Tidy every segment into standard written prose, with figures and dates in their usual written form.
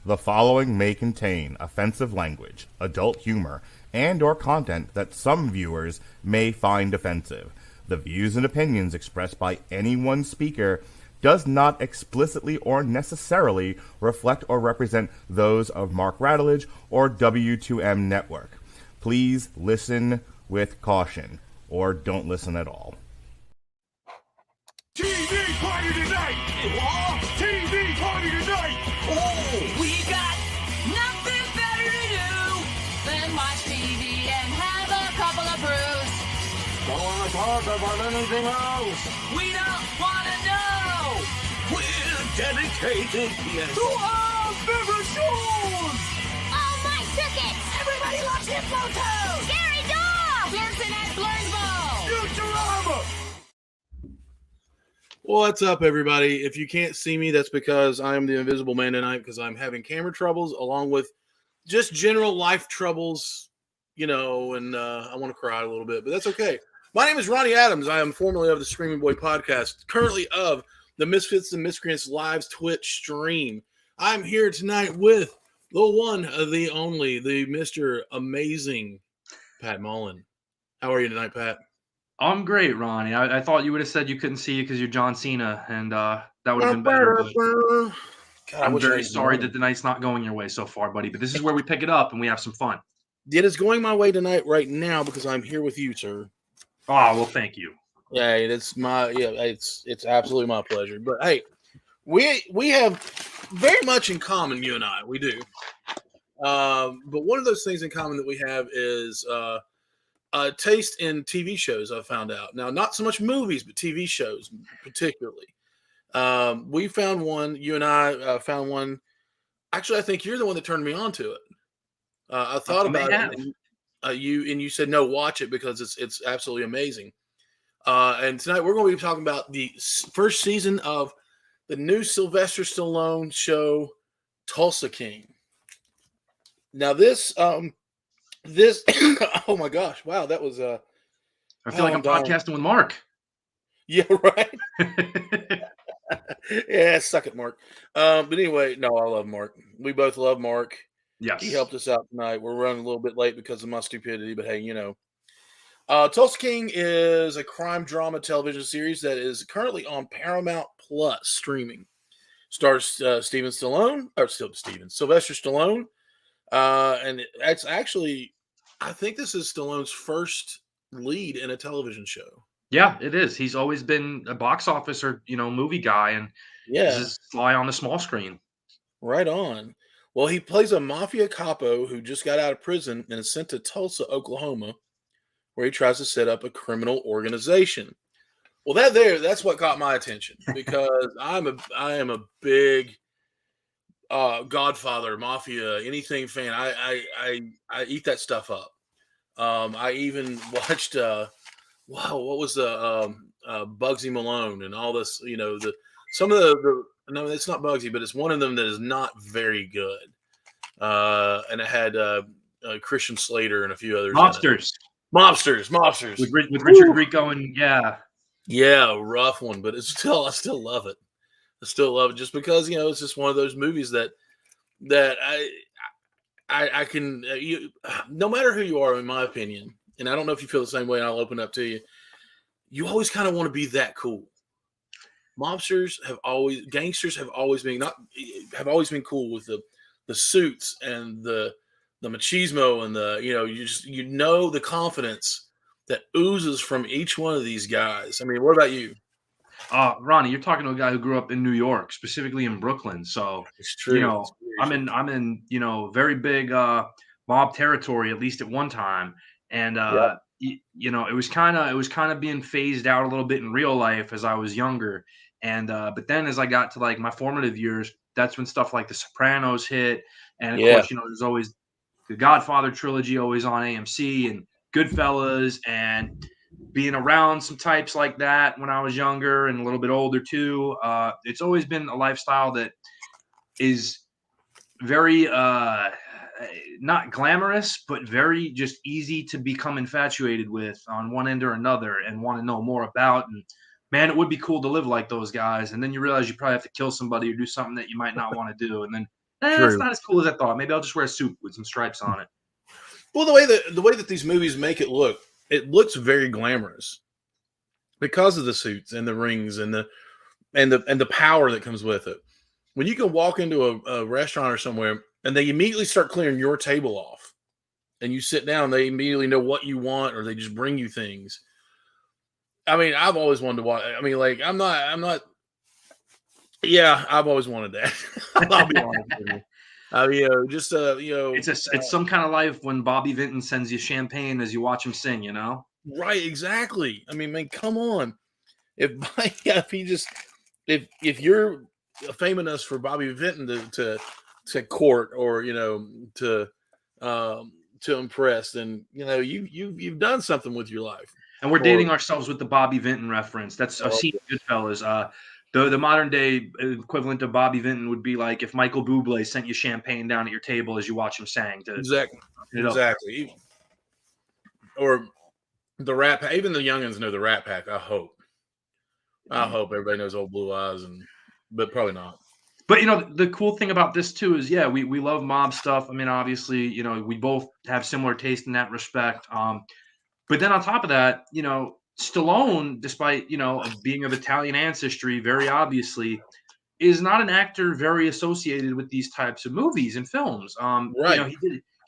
The following may contain offensive language, adult humor, and or content that some viewers may find offensive. The views and opinions expressed by any one speaker does not explicitly or necessarily reflect or represent those of Mark Radulich or W2M Network. Please listen with caution, or don't listen at all. TV party tonight! What? TV party tonight! Oh, we got nothing better to do than watch TV and have a couple of brews. Don't want to talk about anything else. We don't want to know. We're dedicated To to our favorite shows. Oh, my tickets! Everybody loves Hippo Toes. Gary Dog! Blurson at Blurnsville. Futurama! What's up, everybody? If you can't see me, that's because I am the Invisible Man tonight because I'm having camera troubles along with just general life troubles, and I want to cry a little bit, but that's okay. My name is Ronnie Adams. I am formerly of the Screaming Boy podcast, currently of the Misfits and Miscreants Live's Twitch stream. I'm here tonight with the one, the only, the Mr. Amazing Pat Mullin. How are you tonight, Pat? I'm great, Ronnie. I thought you would have said you couldn't see you because you're John Cena, and that would have been better. But God, I'm very sorry that the night's not going your way so far, buddy. But this is where we pick it up and we have some fun. It is going my way tonight right now because I'm here with you, sir. Oh, well, thank you. Yeah, it's absolutely my pleasure. But hey, we have very much in common, you and I. We do. But one of those things in common that we have is taste in TV shows. I've found out now, not so much movies, but TV shows particularly. We found one. You and I found one. Actually, I think you're the one that turned me on to it. I thought about it. And you said no, watch it because it's absolutely amazing. And tonight we're going to be talking about the first season of the new Sylvester Stallone show, Tulsa King. Now this oh my gosh, wow, that was I feel like I'm podcasting with Mark. Yeah, right. Yeah, suck it, Mark. But anyway, no, I love Mark. We both love Mark. Yes. He helped us out tonight. We're running a little bit late because of my stupidity, but hey, Tulsa King is a crime drama television series that is currently on Paramount Plus streaming. Stars Sylvester Stallone. And it's actually, I think this is Stallone's first lead in a television show. Yeah, it is. He's always been a box office or, movie guy, and this is fly on the small screen. Right on. Well, he plays a mafia capo who just got out of prison and is sent to Tulsa, Oklahoma, where he tries to set up a criminal organization. Well, that's what caught my attention because I am a big Godfather, Mafia, anything fan. I eat that stuff up. I even watched what was the Bugsy Malone and all this, no, it's not Bugsy, but it's one of them that is not very good. And it had Christian Slater and a few others. Mobsters. With Richard Grieco and rough one, but I still love it. I still love it just because it's just one of those movies that I can no matter who you are, in my opinion, and I don't know if you feel the same way, and I'll open up to you. You always kind of want to be that cool. Gangsters have always been cool with the suits and the machismo and the confidence that oozes from each one of these guys. I mean, what about you? Ronnie, you're talking to a guy who grew up in New York, specifically in Brooklyn. So it's true. I'm in very big mob territory, at least at one time. And it was kind of being phased out a little bit in real life as I was younger. And but then as I got to like my formative years, that's when stuff like The Sopranos hit. And of course, there's always the Godfather trilogy always on AMC and Goodfellas, and being around some types like that when I was younger and a little bit older too. It's always been a lifestyle that is very not glamorous, but very just easy to become infatuated with on one end or another and want to know more about. And man, it would be cool to live like those guys. And then you realize you probably have to kill somebody or do something that you might not want to do. And then It's True. not as cool as I thought. Maybe I'll just wear a suit with some stripes on it. Well, the way that these movies make it looks very glamorous because of the suits and the rings and the power that comes with it. When you can walk into a restaurant or somewhere and they immediately start clearing your table off, and you sit down, they immediately know what you want, or they just bring you things. I mean, I've always wanted to watch. I mean, like, I'm not. Yeah, I've always wanted that. I'll be honest with you. It's some kind of life when Bobby Vinton sends you champagne as you watch him sing. Right, exactly. I mean, man, come on. If you're famous for Bobby Vinton to court or to impress, then you've done something with your life. And we're dating ourselves with the Bobby Vinton reference. That's a scene in Goodfellas. The modern day equivalent of Bobby Vinton would be like if Michael Bublé sent you champagne down at your table as you watch him sing. Exactly. Or the Rat Pack. Even the youngins know the Rat Pack. I hope everybody knows Old Blue Eyes, but probably not. But the cool thing about this too is, we love mob stuff. I mean, obviously, we both have similar taste in that respect. But then on top of that, Stallone, despite being of Italian ancestry, very obviously, is not an actor very associated with these types of movies and films. Right.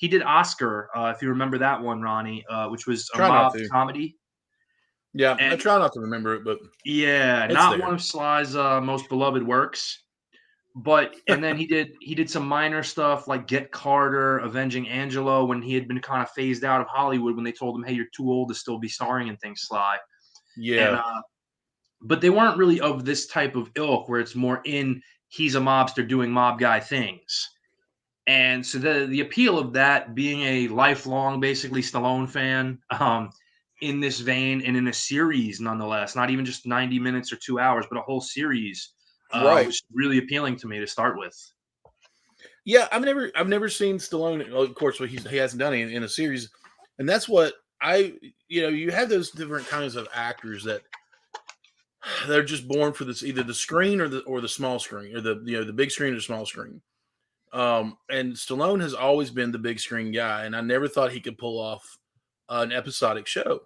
He did Oscar, if you remember that one, Ronnie, which was a Try not mob to. comedy. Yeah, And I try not to remember it, but not there. one of Sly's most beloved works. But and then he did some minor stuff like Get Carter, Avenging Angelo, when he had been kind of phased out of Hollywood when they told him, "Hey, you're too old to still be starring in things, Sly." Yeah. And but they weren't really of this type of ilk where it's more he's a mobster doing mob guy things. And so the appeal of that being a lifelong, basically Stallone fan, in this vein and in a series nonetheless, not even just 90 minutes or 2 hours, but a whole series. Right. Was really appealing to me to start with. Yeah, I've never seen Stallone. Of course, he hasn't done it in a series, and that's what you have those different kinds of actors that they're just born for this, either the screen or the small screen, or the big screen or the small screen. And Stallone has always been the big screen guy, and I never thought he could pull off an episodic show.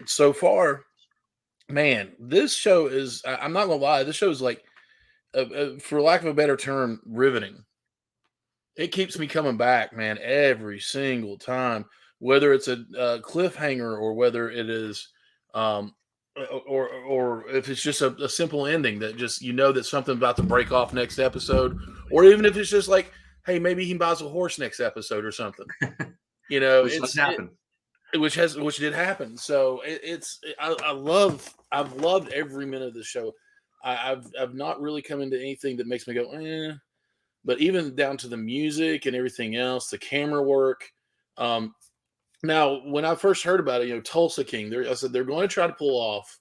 So far, man, this show is, I'm not gonna lie, this show is like, for lack of a better term, riveting. It keeps me coming back, man, every single time, whether it's a cliffhanger or whether it is, or if it's just a simple ending that just, that something's about to break off next episode, or even if it's just like, hey, maybe he buys a horse next episode or something. Which happened. Which did happen. So I've loved every minute of the show. I've not really come into anything that makes me go, eh. But even down to the music and everything else, the camera work. Now, when I first heard about it, Tulsa King, I said they're going to try to pull off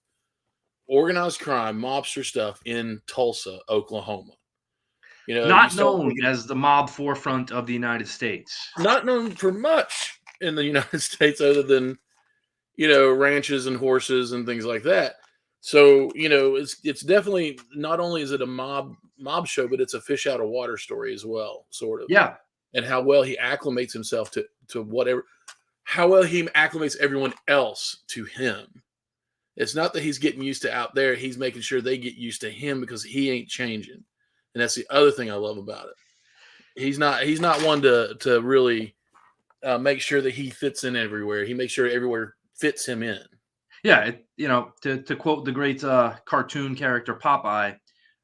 organized crime, mobster stuff in Tulsa, Oklahoma. Not known as the mob forefront of the United States. Not known for much in the United States other than, ranches and horses and things like that. So, it's definitely, not only is it a mob show, but it's a fish out of water story as well, sort of. Yeah. And how well he acclimates himself to whatever, how well he acclimates everyone else to him. It's not that he's getting used to out there. He's making sure they get used to him because he ain't changing. And that's the other thing I love about it. He's not one to really make sure that he fits in everywhere. He makes sure everywhere fits him in. Yeah, to quote the great cartoon character Popeye,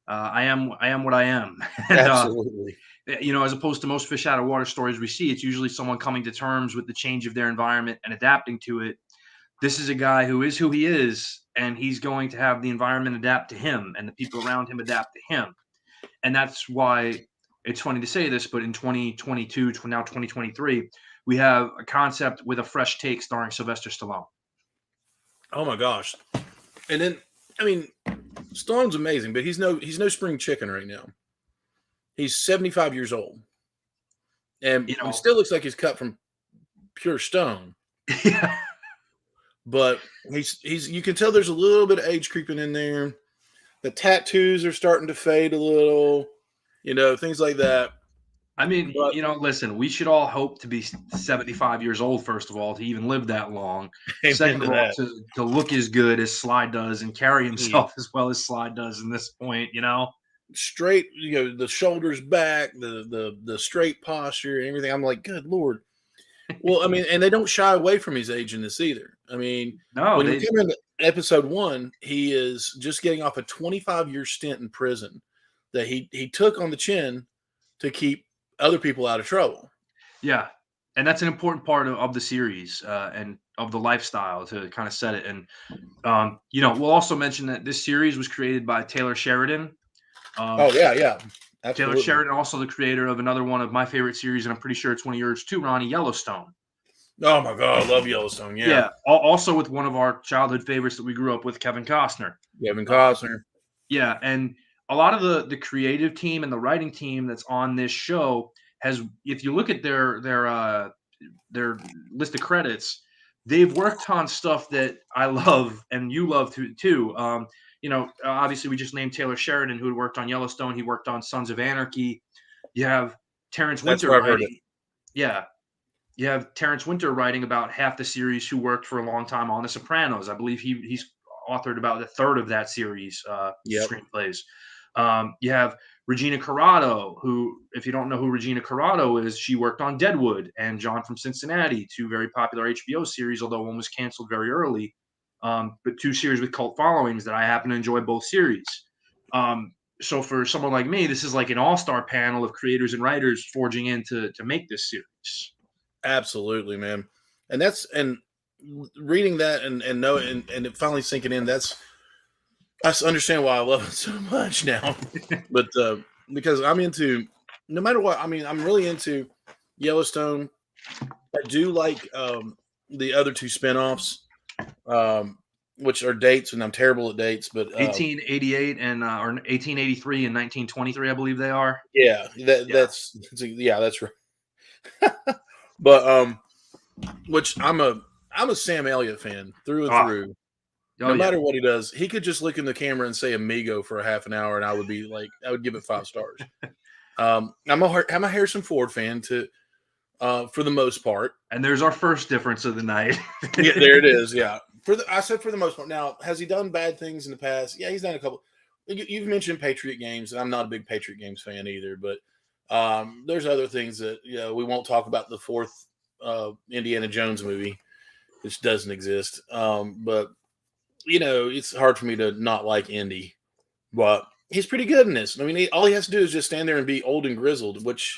I am what I am. And, Absolutely. As opposed to most fish out of water stories we see, it's usually someone coming to terms with the change of their environment and adapting to it. This is a guy who is who he is, and he's going to have the environment adapt to him and the people around him adapt to him. And that's why it's funny to say this, but in 2022, now 2023, we have a concept with a fresh take starring Sylvester Stallone. Oh my gosh. And then, I mean, Stallone's amazing, but he's no spring chicken right now. He's 75 years old. And he still looks like he's cut from pure stone. Yeah. But he's you can tell there's a little bit of age creeping in there. The tattoos are starting to fade a little. things like that. I mean, But- listen, we should all hope to be 75 years old, first of all, to even live that long. Amen Second to of all, that. to look as good as Sly does and carry himself as well as Sly does in this point, Straight, the shoulders back, the straight posture, and everything. I'm like, good Lord. Well, I mean, and they don't shy away from his age in this either. I mean, No, when we come into episode 1, he is just getting off a 25-year stint in prison that he took on the chin to keep other people out of trouble. Yeah, and that's an important part of the series and of the lifestyle to kind of set it. And we'll also mention that this series was created by Taylor Sheridan. Oh yeah, absolutely. Taylor Sheridan, also the creator of another one of my favorite series, and I'm pretty sure it's one of yours too, Ronnie, Yellowstone. Oh my God, I love Yellowstone. Yeah. Also with one of our childhood favorites that we grew up with, Kevin Costner. Yeah, and a lot of the creative team and the writing team that's on this show has, if you look at their list of credits, they've worked on stuff that I love and you love too. Obviously we just named Taylor Sheridan, who had worked on Yellowstone. He worked on Sons of Anarchy. You have Terence Winter writing. Yeah. You have Terence Winter writing about half the series, who worked for a long time on The Sopranos. I believe he's authored about a third of that series screenplays. You have Regina Corrado, who, if you don't know who Regina Corrado is, she worked on Deadwood and John from Cincinnati, 2 very popular HBO series, although one was canceled very early. But 2 series with cult followings that I happen to enjoy both series. So for someone like me, this is like an all-star panel of creators and writers forging in to make this series. Absolutely, man. And reading that and it finally sinking in, I understand why I love it so much now. But because I'm into, no matter what, I mean, I'm really into Yellowstone. I do like the other 2 spinoffs, which are dates, and I'm terrible at dates, but 1888 and or 1883 and 1923, I believe they are. Yeah, that's right. But which I'm a Sam Elliott fan through and through. No matter what he does, he could just look in the camera and say "amigo" for a half an hour, and I would give it 5 stars. I'm a Harrison Ford fan for the most part. And there's our first difference of the night. Yeah, there it is. Yeah, I said for the most part. Now, has he done bad things in the past? Yeah, he's done a couple. You've mentioned Patriot Games, and I'm not a big Patriot Games fan either, but there's other things that we won't talk about. The 4th Indiana Jones movie, which doesn't exist, but it's hard for me to not like Indy, but he's pretty good in this. I mean, all he has to do is just stand there and be old and grizzled, which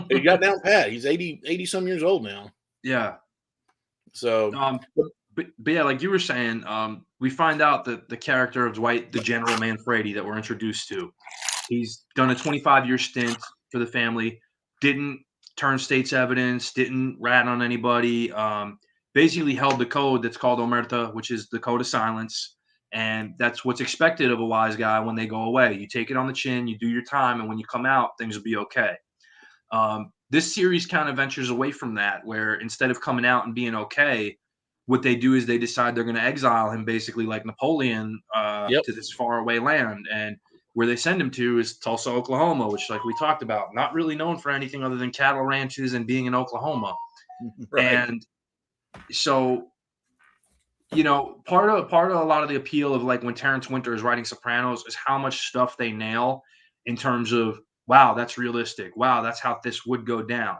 he got down pat. He's 80 some years old now. Yeah. So, but yeah, like you were saying, we find out that the character of Dwight, the General Manfredi that we're introduced to, he's done a 25-year stint for the family, didn't turn state's evidence, didn't rat on anybody, basically held the code that's called Omerta, which is the code of silence. And that's what's expected of a wise guy when they go away. You take it on the chin, you do your time, and when you come out, things will be okay. This series kind of ventures away from that, where instead of coming out and being okay, what they do is they decide they're going to exile him, basically like Napoleon, to this faraway land. And where they send him to is Tulsa, Oklahoma, which, like we talked about, not really known for anything other than cattle ranches and being in Oklahoma. Right. And so, part of a lot of the appeal of like when Terence Winter is writing Sopranos is how much stuff they nail in terms of, wow, that's realistic. Wow, that's how this would go down.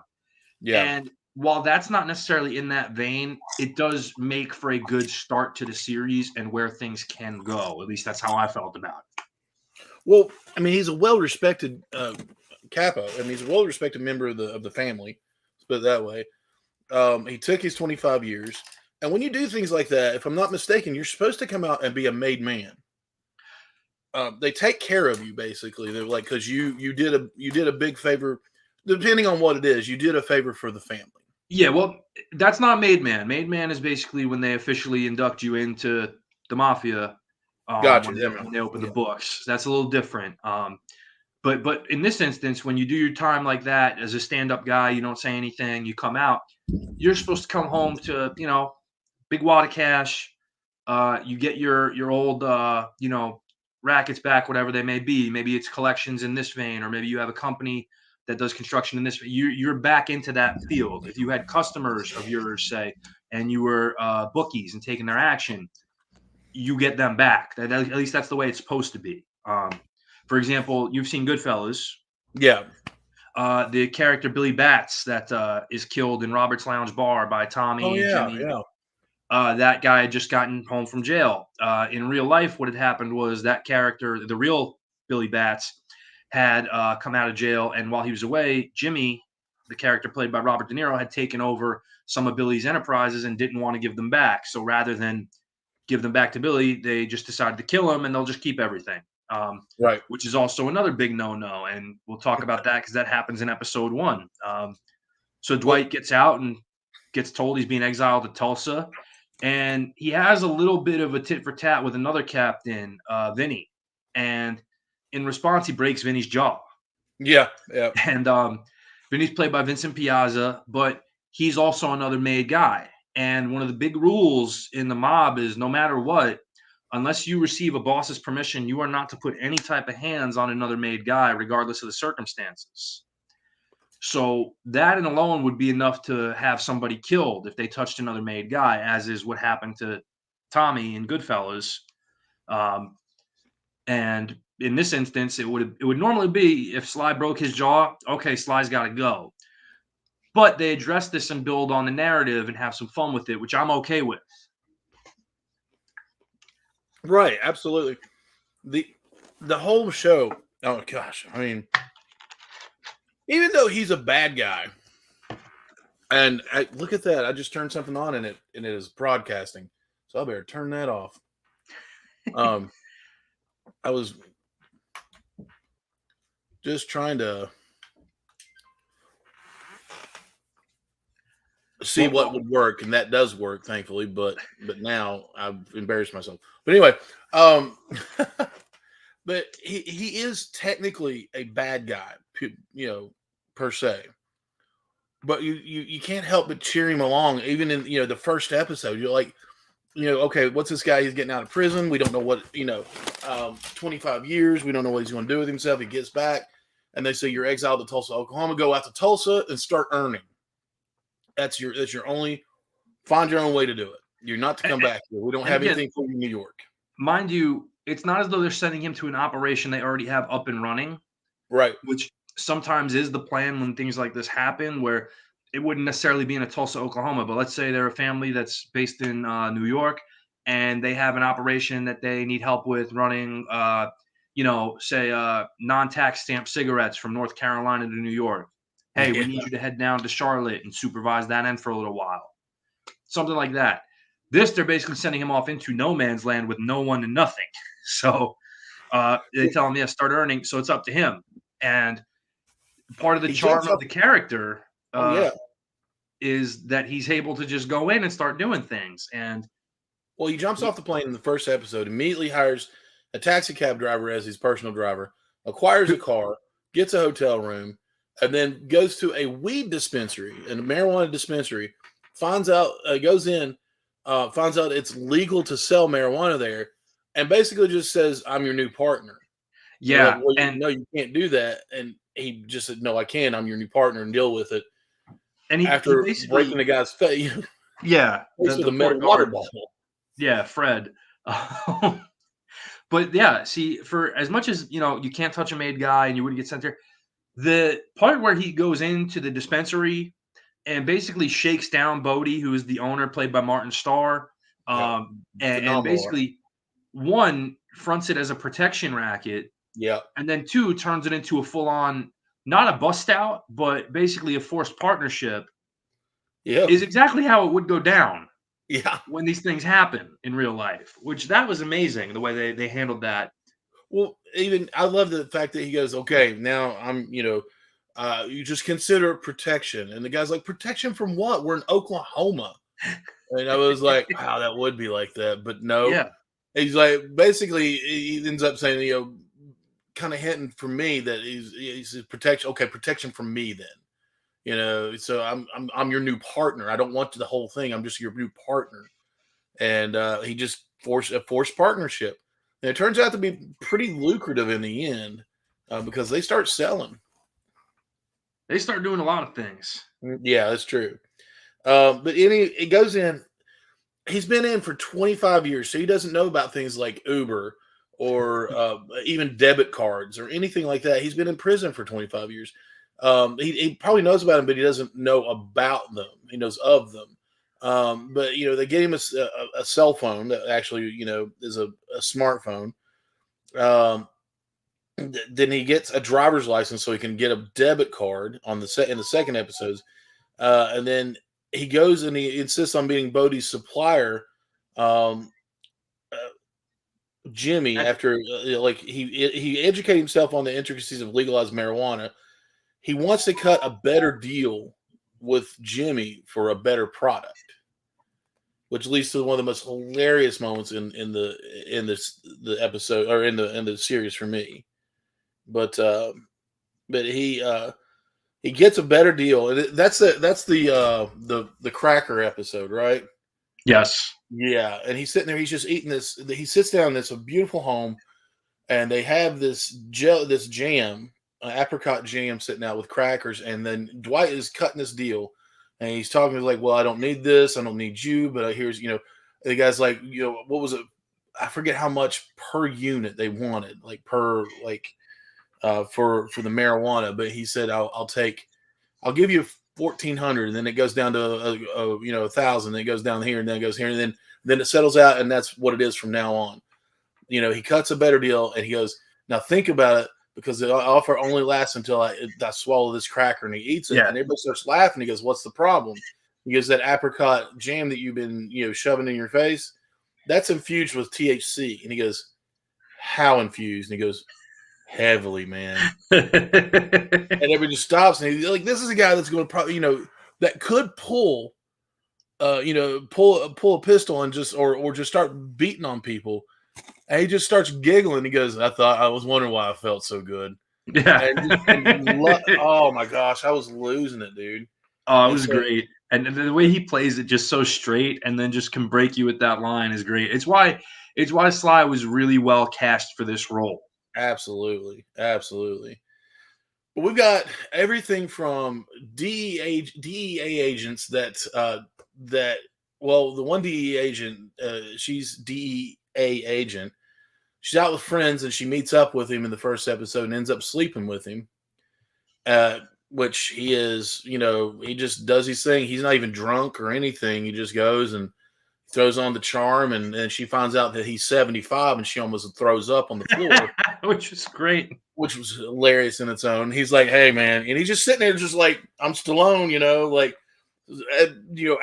Yeah. And while that's not necessarily in that vein, it does make for a good start to the series and where things can go. At least that's how I felt about it. Well, I mean, he's a well-respected capo. I mean, he's a well-respected member of the family. Let's put it that way. He took his 25 years. And when you do things like that, if I'm not mistaken, you're supposed to come out and be a made man. They take care of you, basically. They're like, because you did a big favor, depending on what it is. You did a favor for the family. Yeah, well, that's not made man. Made man is basically when they officially induct you into the mafia. Gotcha. When they open the books, that's a little different. But in this instance, when you do your time like that as a stand-up guy, you don't say anything, you come out. You're supposed to come home to big wad of cash. You get your old rackets back, whatever they may be. Maybe it's collections in this vein, or maybe you have a company that does construction in this. You're back into that field. If you had customers of yours, say, and you were bookies and taking their action, you get them back. At least that's the way it's supposed to be. For example, you've seen Goodfellas. Yeah. The character Billy Batts that is killed in Robert's Lounge Bar by Tommy Oh, and yeah, Jimmy. yeah. That guy had just gotten home from jail. In real life, what had happened was that character, the real Billy Batts, had come out of jail, and while he was away, Jimmy, the character played by Robert De Niro, had taken over some of Billy's enterprises and didn't want to give them back. So rather than give them back to Billy, they just decided to kill him, and they'll just keep everything. Right. Which is also another big no-no, and we'll talk about that because that happens in episode 1. So Dwight gets out and gets told he's being exiled to Tulsa, and he has a little bit of a tit for tat with another captain, Vinny, and in response, he breaks Vinny's jaw. Yeah, yeah. And Vinny's played by Vincent Piazza, but he's also another made guy. And one of the big rules in the mob is no matter what, unless you receive a boss's permission, you are not to put any type of hands on another made guy, regardless of the circumstances. So that and alone would be enough to have somebody killed if they touched another made guy, as is what happened to Tommy in Goodfellas. And in this instance, it would normally be if Sly broke his jaw, okay, Sly's got to go. But they address this and build on the narrative and have some fun with it, which I'm okay with. Right, absolutely. The whole show, oh gosh, I mean, even though he's a bad guy, and look at that, I just turned something on and it is broadcasting, so I better turn that off. I was just trying to see what would work, and that does work, thankfully. But now I've embarrassed myself. But anyway, but he is technically a bad guy, per se. But you can't help but cheer him along, even in the first episode. You're like, okay, what's this guy? He's getting out of prison. We don't know what 25 years. We don't know what he's going to do with himself. He gets back, and they say you're exiled to Tulsa, Oklahoma. Go out to Tulsa and start earning. That's your only. Find your own way to do it. You're not to come back here. We don't have anything for you in New York. Mind you, it's not as though they're sending him to an operation they already have up and running. Right. Which sometimes is the plan when things like this happen, where it wouldn't necessarily be in a Tulsa, Oklahoma, but let's say they're a family that's based in New York, and they have an operation that they need help with running, non-tax stamp cigarettes from North Carolina to New York. Hey, we need you to head down to Charlotte and supervise that end for a little while. Something like that. This, they're basically sending him off into no man's land with no one and nothing. So they tell him, start earning. So it's up to him. And part of the charm of the character is that he's able to just go in and start doing things. And he jumps off the plane in the first episode, immediately hires a taxi cab driver as his personal driver, acquires a car, gets a hotel room, and then goes to a weed dispensary and a marijuana dispensary, finds out it's legal to sell marijuana there, and basically just says, I'm your new partner. Yeah. Like, no, you can't do that. And he just said, no, I can. I'm your new partner and deal with it. And after breaking the guy's face. Yeah. With a metal water bottle. Yeah, Fred. But yeah, see, for as much as, you can't touch a made guy and you wouldn't get sent there, the part where he goes into the dispensary and basically shakes down Bodie, who is the owner, played by Martin Starr, and basically, one, fronts it as a protection racket, and then two, turns it into a full-on, not a bust out, but basically a forced partnership, is exactly how it would go down when these things happen in real life, which that was amazing, the way they handled that. Well, even I love the fact that he goes, okay, now I'm, you just consider protection. And the guy's like, protection from what? We're in Oklahoma. And I was like, wow, that would be like that. But no. Yeah. He's like, basically, he ends up saying, kind of hinting for me that he's protection. Okay, protection from me then. So I'm your new partner. I don't want the whole thing. I'm just your new partner. And he just forced partnership. And it turns out to be pretty lucrative in the end because they start selling. They start doing a lot of things. Yeah, that's true. But it goes in. He's been in for 25 years, so he doesn't know about things like Uber or even debit cards or anything like that. He's been in prison for 25 years. He probably knows about them, but he doesn't know about them. He knows of them. But they gave him a cell phone that actually is a smartphone. Then he gets a driver's license so he can get a debit card in the second episodes, and then he goes and he insists on being Bodhi's supplier, Jimmy. After he educated himself on the intricacies of legalized marijuana, he wants to cut a better deal with Jimmy for a better product, which leads to one of the most hilarious moments in the episode or in the series for me. But he gets a better deal, and that's the cracker episode, right? Yes. Yeah, and he's sitting there. He's just eating this. He sits down in this beautiful home, and they have this jam, apricot jam, sitting out with crackers. And then Dwight is cutting this deal, and he's talking like, "Well, I don't need this. I don't need you, but here's the guy's like, what was it? I forget how much per unit they wanted, like per for the marijuana, but he said, I'll give you 1,400, and then it goes down to 1,000, then it goes down here, and then it goes here, and then it settles out, and that's what it is from now on. He cuts a better deal, and he goes, now think about it, because the offer only lasts until I swallow this cracker, and he eats it, and everybody starts laughing. He goes, what's the problem? He goes, that apricot jam that you've been shoving in your face, that's infused with THC. And he goes, how infused? And he goes, heavily, man. And everybody just stops, and he's like, this is a guy that's going to probably that could pull a pistol and just or just start beating on people. And he just starts giggling. He goes, I was wondering why I felt so good. Yeah. Oh my gosh, I was losing it, dude. Oh, it was great. And the way he plays it just so straight, and then just can break you with that line is great. It's why Sly was really well cast for this role. Absolutely. But we've got everything from DEA agents the one DEA agent, she's DEA agent. She's out with friends, and she meets up with him in the first episode and ends up sleeping with him. Which he is, he just does his thing. He's not even drunk or anything. He just goes and throws on the charm, and then she finds out that he's 75, and she almost throws up on the floor. Which is great. Which was hilarious in its own. He's like, hey, man. And he's just sitting there just like, I'm Stallone,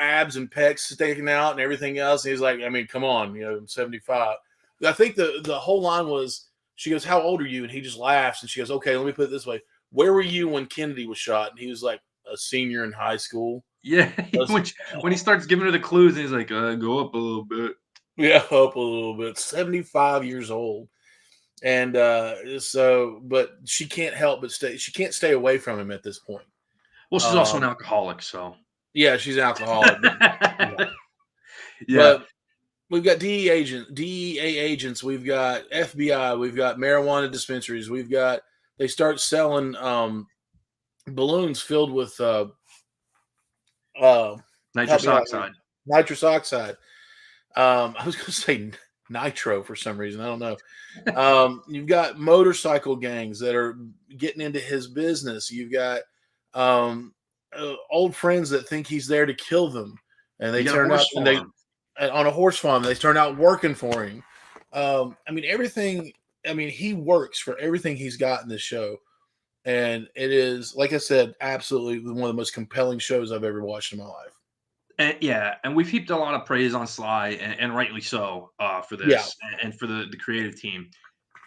abs and pecs sticking out and everything else. And he's like, I mean, come on, I'm 75. I think the whole line was, she goes, how old are you? And he just laughs, and she goes, okay, let me put it this way. Where were you when Kennedy was shot? And he was like a senior in high school. Yeah, when he starts giving her the clues, and he's like, go up a little bit. Yeah, up a little bit. 75 years old. And but she can't help but she can't stay away from him at this point. Well, she's also an alcoholic, so. Yeah, she's an alcoholic. Yeah. But we've got DEA agents. We've got FBI. We've got marijuana dispensaries. They start selling balloons filled with nitrous oxide. Nitrous oxide. I was going to say nitro for some reason. I don't know. You've got motorcycle gangs that are getting into his business. You've got old friends that think he's there to kill them, and they turn out on a horse farm. They turn out working for him. Everything. He works for everything he's got in this show. And it is, like I said, absolutely one of the most compelling shows I've ever watched in my life. And we've heaped a lot of praise on Sly, and rightly so, for this and for the creative team.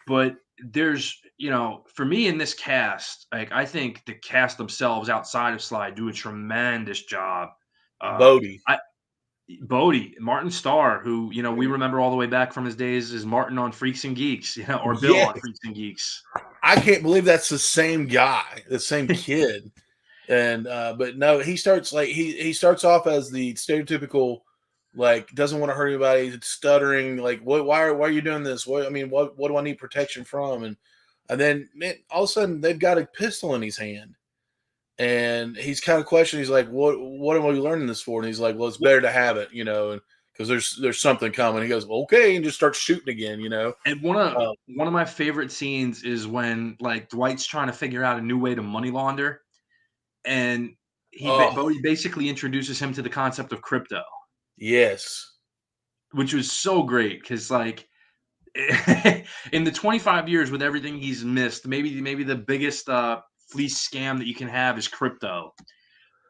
But there's, for me in this cast, I think the cast themselves outside of Sly do a tremendous job. Bodie, Martin Starr, who, we remember all the way back from his days as Martin on Freaks and Geeks, or Bill on Freaks and Geeks. I can't believe that's the same guy, the same kid. And but no, he starts he starts off as the stereotypical like doesn't want to hurt anybody. It's stuttering. Like, why are you doing this? What do I need protection from? And then man, all of a sudden they've got a pistol in his hand, and he's kind of questioning. He's like, what am I learning this for? And he's like, well, it's better to have it, and because there's something coming. He goes, okay, and just starts shooting again. And one of my favorite scenes is when like Dwight's trying to figure out a new way to money launder, and Bodhi basically introduces him to the concept of crypto. Yes, which was so great because like in the 25 years with everything he's missed, maybe the biggest fleece scam that you can have is crypto.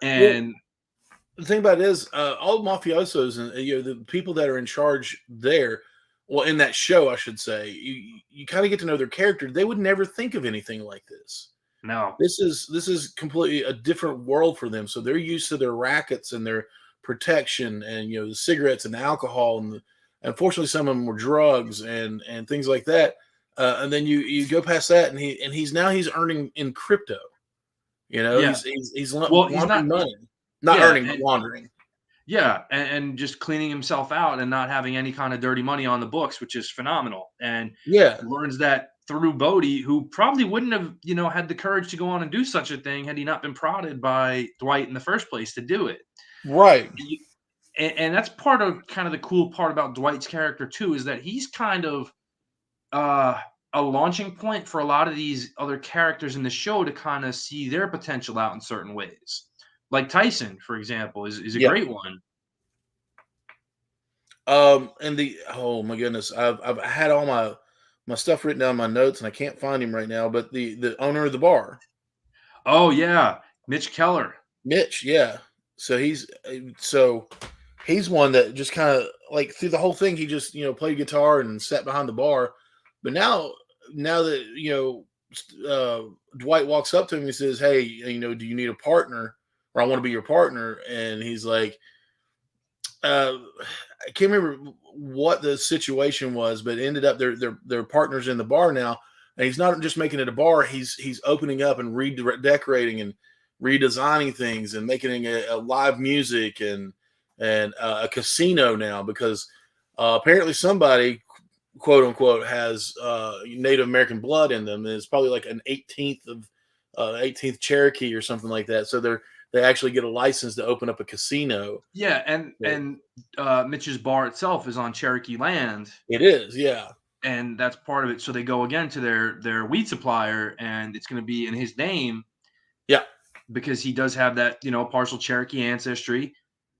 And the thing about it is, all mafiosos and the people that are in charge there, well, in that show, I should say, you kind of get to know their character. They would never think of anything like this. No, this is completely a different world for them. So they're used to their rackets and their protection, and the cigarettes and alcohol, and unfortunately some of them were drugs and things like that. And then you go past that, and he's earning in crypto. Yeah. He's not money. Not earning, but laundering. Yeah, and just cleaning himself out and not having any kind of dirty money on the books, which is phenomenal. And learns that through Bodhi, who probably wouldn't have, had the courage to go on and do such a thing had he not been prodded by Dwight in the first place to do it. Right. And that's part of kind of the cool part about Dwight's character too, is that he's kind of a launching point for a lot of these other characters in the show to kind of see their potential out in certain ways. Like Tyson, for example, is a great one. And oh my goodness, I've had all my stuff written down in my notes, and I can't find him right now. But the owner of the bar. Oh yeah, Mitch Keller. Mitch, yeah. So he's one that just kind of like through the whole thing, he just played guitar and sat behind the bar. But now that Dwight walks up to him, he says, "Hey, do you need a partner? Or I want to be your partner." And he's like, I can't remember what the situation was, but it ended up they're partners in the bar now. And he's not just making it a bar; he's opening up and redecorating and redesigning things and making a live music and a casino now, because apparently somebody, quote unquote, has Native American blood in them. And it's probably like an 18th Cherokee or something like that. So they actually get a license to open up a casino. Yeah, and Mitch's bar itself is on Cherokee land. It is, yeah. And that's part of it. So they go again to their weed supplier, and it's going to be in his name. Yeah, because he does have that partial Cherokee ancestry.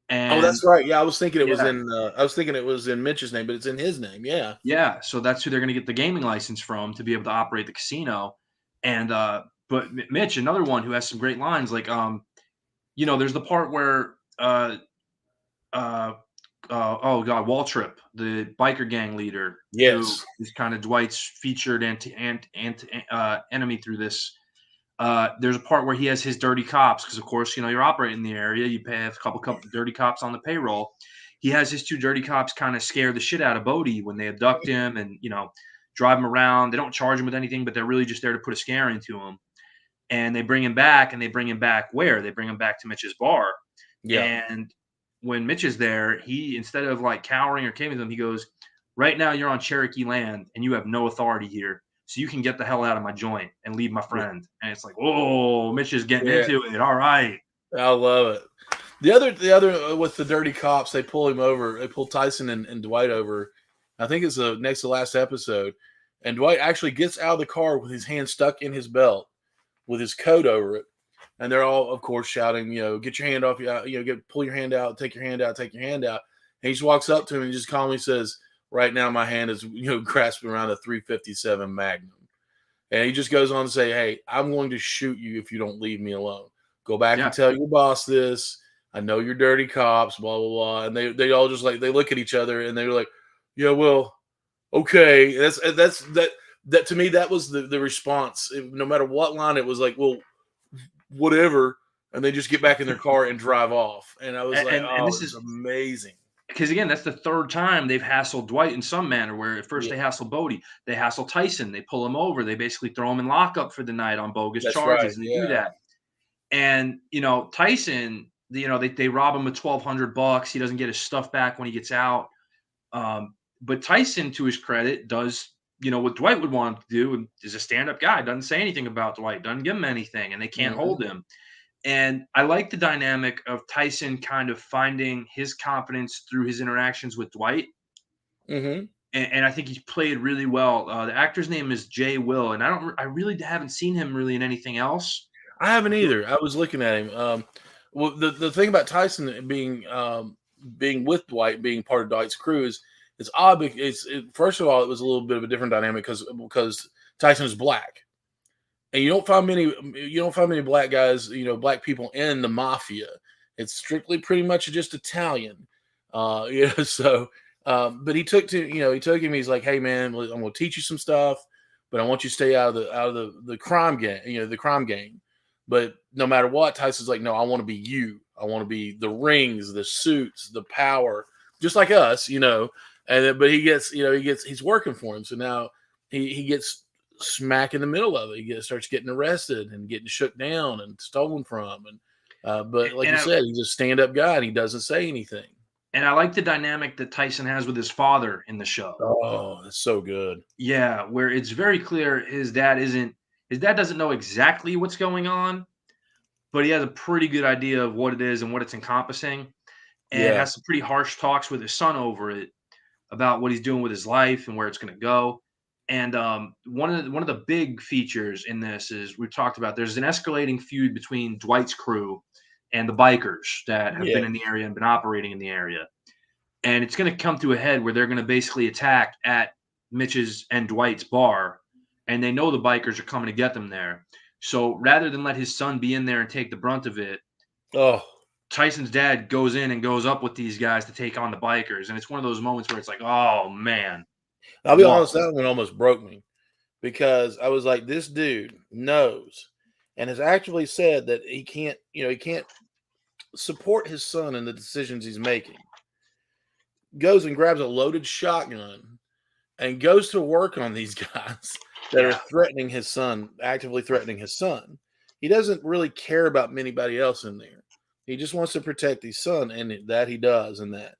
And that's right. Yeah, I was thinking it was in Mitch's name, but it's in his name. Yeah. Yeah. So that's who they're going to get the gaming license from to be able to operate the casino. And but Mitch, another one who has some great lines, like there's the part where Waltrip, the biker gang leader, yes, who is kind of Dwight's featured enemy through this. There's a part where he has his dirty cops, because of course, you're operating in the area. You have a couple dirty cops on the payroll. He has his two dirty cops kind of scare the shit out of Bodhi when they abduct him and, drive him around. They don't charge him with anything, but they're really just there to put a scare into him. And they bring him back, where? They bring him back to Mitch's bar. Yeah. And when Mitch is there, he, instead of like cowering or caving them, he goes, "Right now you're on Cherokee land and you have no authority here. So you can get the hell out of my joint and leave my friend." And it's like, whoa, Mitch is getting into it. All right. I love it. The other with the dirty cops, they pull him over. They pull Tyson and Dwight over. I think it's the next to last episode. And Dwight actually gets out of the car with his hand stuck in his belt with his coat over it. And they're all, of course, shouting, "Get your hand off, pull your hand out, take your hand out, take your hand out." And he just walks up to him and just calmly says, "Right now, my hand is, grasping around a .357 Magnum." And he just goes on to say, "Hey, I'm going to shoot you if you don't leave me alone. Go back and tell your boss this. I know you're dirty cops, blah, blah, blah." And they all just they look at each other and they're like, "Yeah, well, okay." That to me, that was the response. No matter what line, it was like, "Well, whatever." And they just get back in their car and drive off. And I was this is amazing. Because again, that's the third time they've hassled Dwight in some manner, where at first they hassle Bodhi, they hassle Tyson, they pull him over, they basically throw him in lockup for the night on bogus charges, and they do that. And Tyson they rob him of $1,200. He doesn't get his stuff back when he gets out. But Tyson, to his credit, does what Dwight would want him to do, and is a stand-up guy. Doesn't say anything about Dwight. Doesn't give him anything, and they can't hold him. And I like the dynamic of Tyson kind of finding his confidence through his interactions with Dwight. Mm-hmm. And I think he's played really well. The actor's name is Jay Will, and I really haven't seen him really in anything else. I haven't either. I was looking at him. Well, the thing about Tyson being with Dwight, being part of Dwight's crew is it's odd. First of all, it was a little bit of a different dynamic because Tyson is black, and you don't find many black guys, black people in the mafia. It's strictly pretty much just Italian, So, but he took him. He's like, hey man, I'm going to teach you some stuff, but I want you to stay out of the crime game, the crime game. But no matter what, Tyson's like, no, I want to be you. I want to be the rings, the suits, the power, just like us, but he's working for him. So now he gets smack in the middle of it. He starts getting arrested and getting shook down and stolen from. But like you said, he's a stand-up guy and he doesn't say anything. And I like the dynamic that Tyson has with his father in the show. Oh, that's so good. Yeah, where it's very clear his dad doesn't know exactly what's going on, but he has a pretty good idea of what it is and what it's encompassing. And has some pretty harsh talks with his son over it about what he's doing with his life and where it's going to go. And one of the big features in this is we've talked about there's an escalating feud between Dwight's crew and the bikers that have been in the area and been operating in the area. And it's going to come to a head where they're going to basically attack at Mitch's and Dwight's bar. And they know the bikers are coming to get them there. So rather than let his son be in there and take the brunt of it, Tyson's dad goes in and goes up with these guys to take on the bikers. And it's one of those moments where it's like, oh, man. I'll be honest, that one almost broke me because I was like, this dude knows and has actually said that he can't support his son in the decisions he's making. Goes and grabs a loaded shotgun and goes to work on these guys that are threatening his son, actively threatening his son. He doesn't really care about anybody else in there. He just wants to protect his son, and that he does, and that.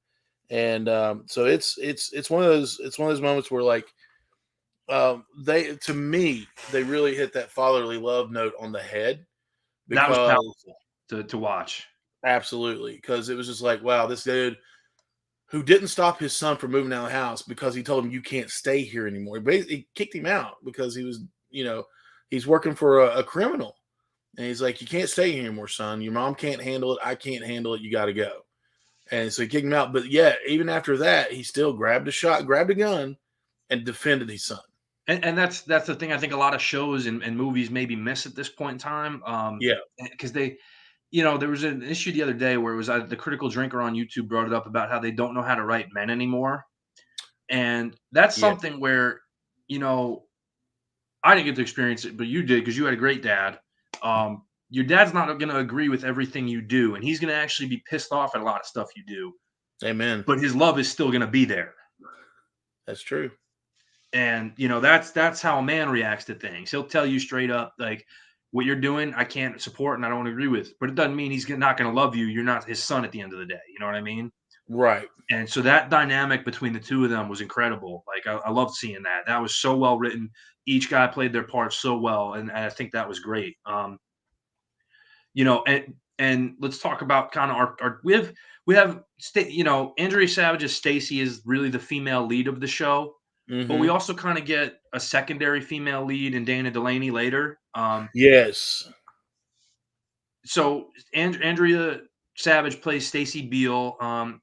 And so it's one of those moments where like they really hit that fatherly love note on the head. That was powerful to watch. Absolutely, because it was just like, wow, this dude who didn't stop his son from moving out of the house because he told him you can't stay here anymore. He basically kicked him out because he was, he's working for a criminal, and he's like, you can't stay here anymore, son. Your mom can't handle it. I can't handle it. You got to go. And so he kicked him out. But yeah, even after that, he still grabbed a gun, and defended his son. And that's the thing I think a lot of shows and movies maybe miss at this point in time. Because they, there was an issue the other day where it was the Critical Drinker on YouTube brought it up about how they don't know how to write men anymore. And that's something where, I didn't get to experience it, but you did because you had a great dad. Your dad's not going to agree with everything you do, and he's going to actually be pissed off at a lot of stuff you do. Amen. But his love is still going to be there. That's true. And, that's how a man reacts to things. He'll tell you straight up, like, what you're doing, I can't support and I don't agree with. But it doesn't mean he's not going to love you. You're not his son at the end of the day. You know what I mean? Right. And so that dynamic between the two of them was incredible. Like, I loved seeing that. That was so well written. Each guy played their part so well. And I think that was great. And let's talk about kind of our we have Andrea Savage's Stacy is really the female lead of the show. Mm-hmm. But we also kind of get a secondary female lead in Dana Delaney later. Yes. So Andrea Savage plays Stacy Beal,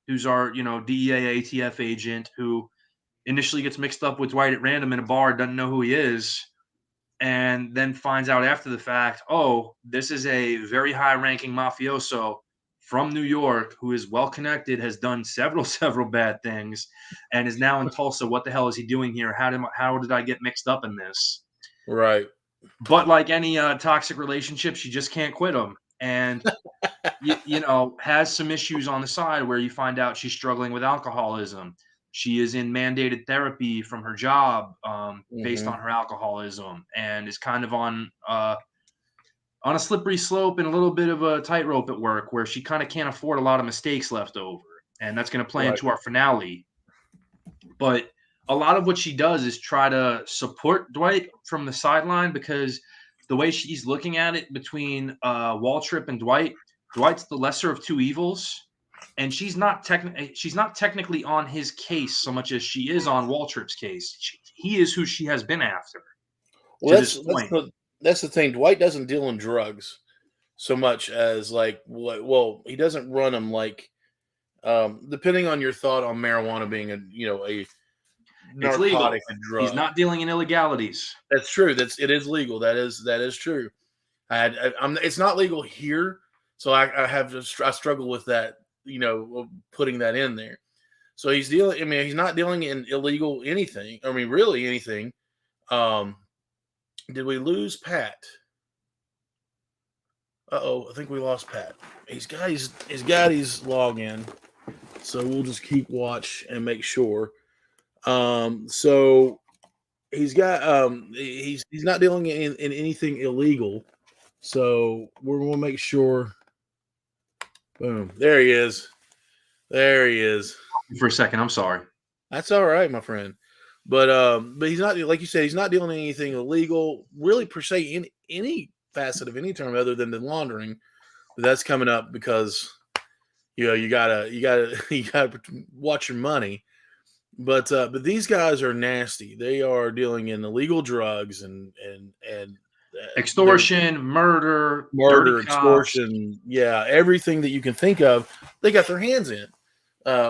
who's our DEA ATF agent who initially gets mixed up with Dwight at random in a bar, doesn't know who he is, and then finds out after the fact, oh, this is a very high-ranking mafioso from New York who is well-connected, has done several bad things, and is now in Tulsa. What the hell is he doing here? How did I get mixed up in this? Right. But like any toxic relationship, she just can't quit them. And, has some issues on the side where you find out she's struggling with alcoholism. She is in mandated therapy from her job based on her alcoholism, and is kind of on on a slippery slope and a little bit of a tightrope at work where she kind of can't afford a lot of mistakes left over. And that's going to play into our finale. But a lot of what she does is try to support Dwight from the sideline, because the way she's looking at it between Waltrip and Dwight's the lesser of two evils. And she's not technically on his case so much as she is on Waltrip's case. He is who she has been after. Well, that's the thing. Dwight doesn't deal in drugs so much as like, well, he doesn't run them like, depending on your thought on marijuana being a narcotic drug. He's not dealing in illegalities. That's true. It is legal. That is true. It's not legal here, so I struggle with that. Putting that in there. So he's dealing. I mean, he's not dealing in illegal anything. I mean, really anything. Did we lose Pat? I think we lost Pat. He's got his login, so we'll just keep watch and make sure. So he's got he's not dealing in anything illegal, so we're gonna make sure. Boom! There he is. For a second, I'm sorry. That's all right, my friend. But he's not, like you said, he's not dealing in anything illegal, really per se, in any facet of any term other than the laundering. But that's coming up because you gotta watch your money. But these guys are nasty. They are dealing in illegal drugs and extortion, murder, extortion, everything that you can think of, they got their hands in.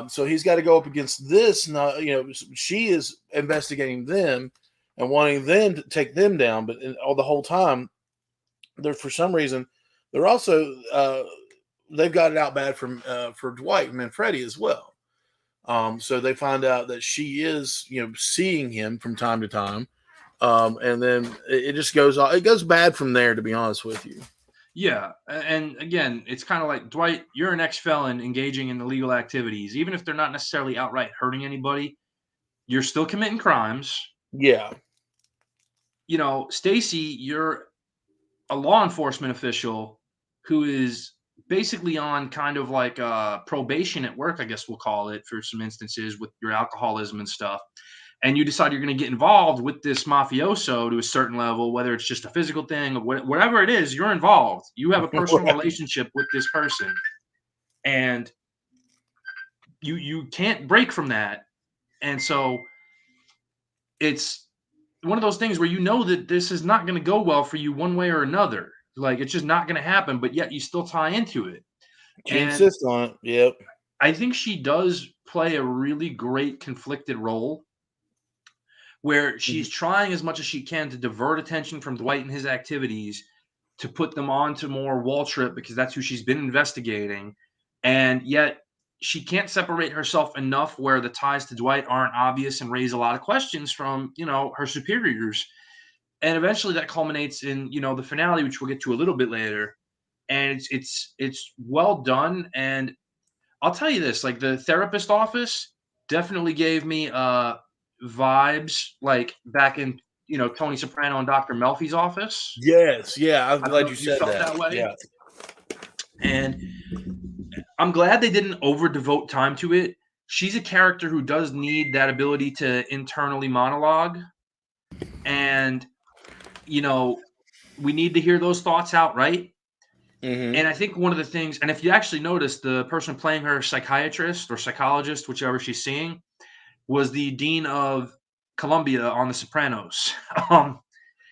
So he's got to go up against this. Not, she is investigating them and wanting them to take them down, but all the whole time, for some reason, they're also they've got it out bad for Dwight and Manfredi as well. So they find out that she is, seeing him from time to time, and then it just goes on. It goes bad from there, to be honest with you. Yeah, and again, it's kind of like, Dwight, you're an ex-felon engaging in illegal activities. Even if they're not necessarily outright hurting anybody, you're still committing crimes. Yeah. Stacy, you're a law enforcement official who is basically on kind of like probation at work, I guess we'll call it, for some instances with your alcoholism and stuff. And you decide you're going to get involved with this mafioso to a certain level, whether it's just a physical thing or whatever it is, you're involved. You have a personal relationship with this person. And you can't break from that. And so it's one of those things where that this is not going to go well for you one way or another. Like, it's just not going to happen, but yet you still tie into it. She insists on it. Yep. I think she does play a really great conflicted role, where she's trying as much as she can to divert attention from Dwight and his activities to put them on to more Waltrip, because that's who she's been investigating. And yet she can't separate herself enough where the ties to Dwight aren't obvious and raise a lot of questions from, her superiors. And eventually that culminates in, the finale, which we'll get to a little bit later. And it's well done. And I'll tell you this, like, the therapist office definitely gave me vibes like back in Tony Soprano and Dr. Melfi's office. Yes, yeah, I'm glad you said that way. Yeah. And I'm glad they didn't over devote time to it. She's a character who does need that ability to internally monologue, and we need to hear those thoughts out, right? And I think one of the things, and if you actually notice, the person playing her psychiatrist or psychologist, whichever she's seeing, was the dean of Columbia on The Sopranos.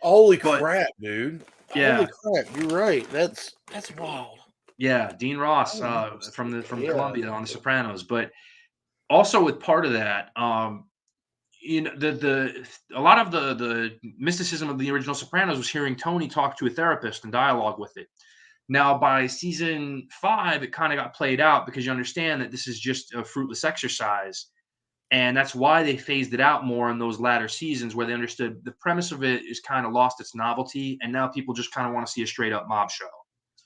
Holy crap, dude! Yeah, holy crap, you're right. That's wild. Yeah, Dean Ross from Columbia on The Sopranos. But also with part of that, a lot of the mysticism of the original Sopranos was hearing Tony talk to a therapist and dialogue with it. Now, by season 5, it kind of got played out because you understand that this is just a fruitless exercise. And that's why they phased it out more in those latter seasons, where they understood the premise of it is kind of lost its novelty. And now people just kind of want to see a straight up mob show.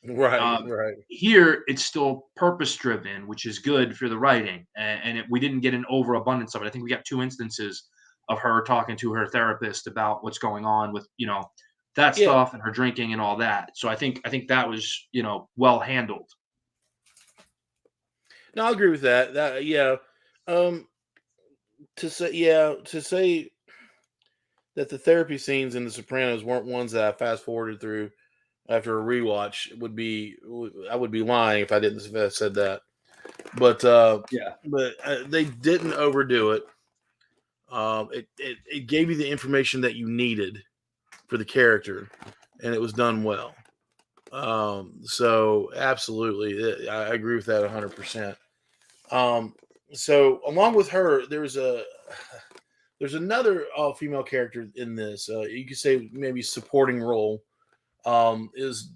Right. Here, it's still purpose driven, which is good for the writing. And we didn't get an overabundance of it. I think we got 2 instances of her talking to her therapist about what's going on with, that Yeah. stuff and her drinking and all that. So I think that was, well handled. No, I agree with that. Um, to say that the therapy scenes in The Sopranos weren't ones that I fast forwarded through after a rewatch I would be lying if I didn't have said that. But Yeah. they didn't overdo it. It gave you the information that you needed for the character, and it was done well. So absolutely, I agree with that 100%. So along with her, there's another female character in this. You could say maybe supporting role. Is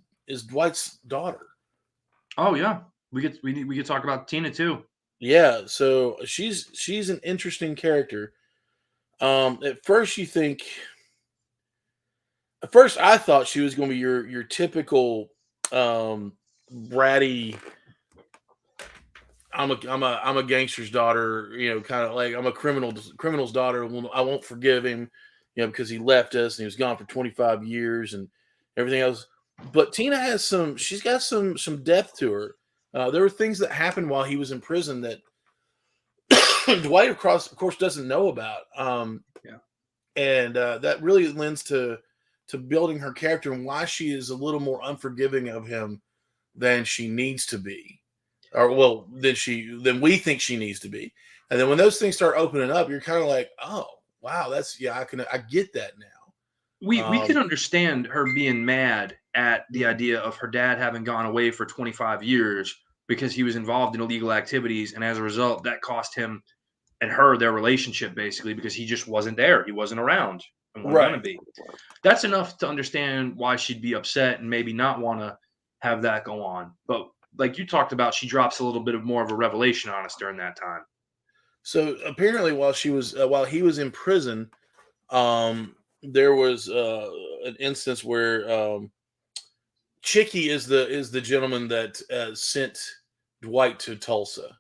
Dwight's daughter. Oh yeah. We could talk about Tina too. Yeah, so she's an interesting character. At first you think At first I thought she was going to be your typical bratty I'm a gangster's daughter, kind of like I'm a criminal's daughter. I won't forgive him, because he left us and he was gone for 25 years and everything else. But Tina she's got some depth to her. There were things that happened while he was in prison that Dwight, of course, doesn't know about. Yeah. And that really lends to building her character and why she is a little more unforgiving of him than she needs to be, or than we think she needs to be. And then when those things start opening up, you're kind of like, oh wow, I get that now. We can understand her being mad at the idea of her dad having gone away for 25 years because he was involved in illegal activities, and as a result, that cost him and her their relationship, basically, because he just wasn't there. He wasn't around and wasn't going to be. That's enough to understand why she'd be upset and maybe not want to have that go on. But like you talked about, she drops a little bit of more of a revelation on us during that time. So apparently, while he was in prison, there was an instance where Chicky is the gentleman that sent Dwight to Tulsa.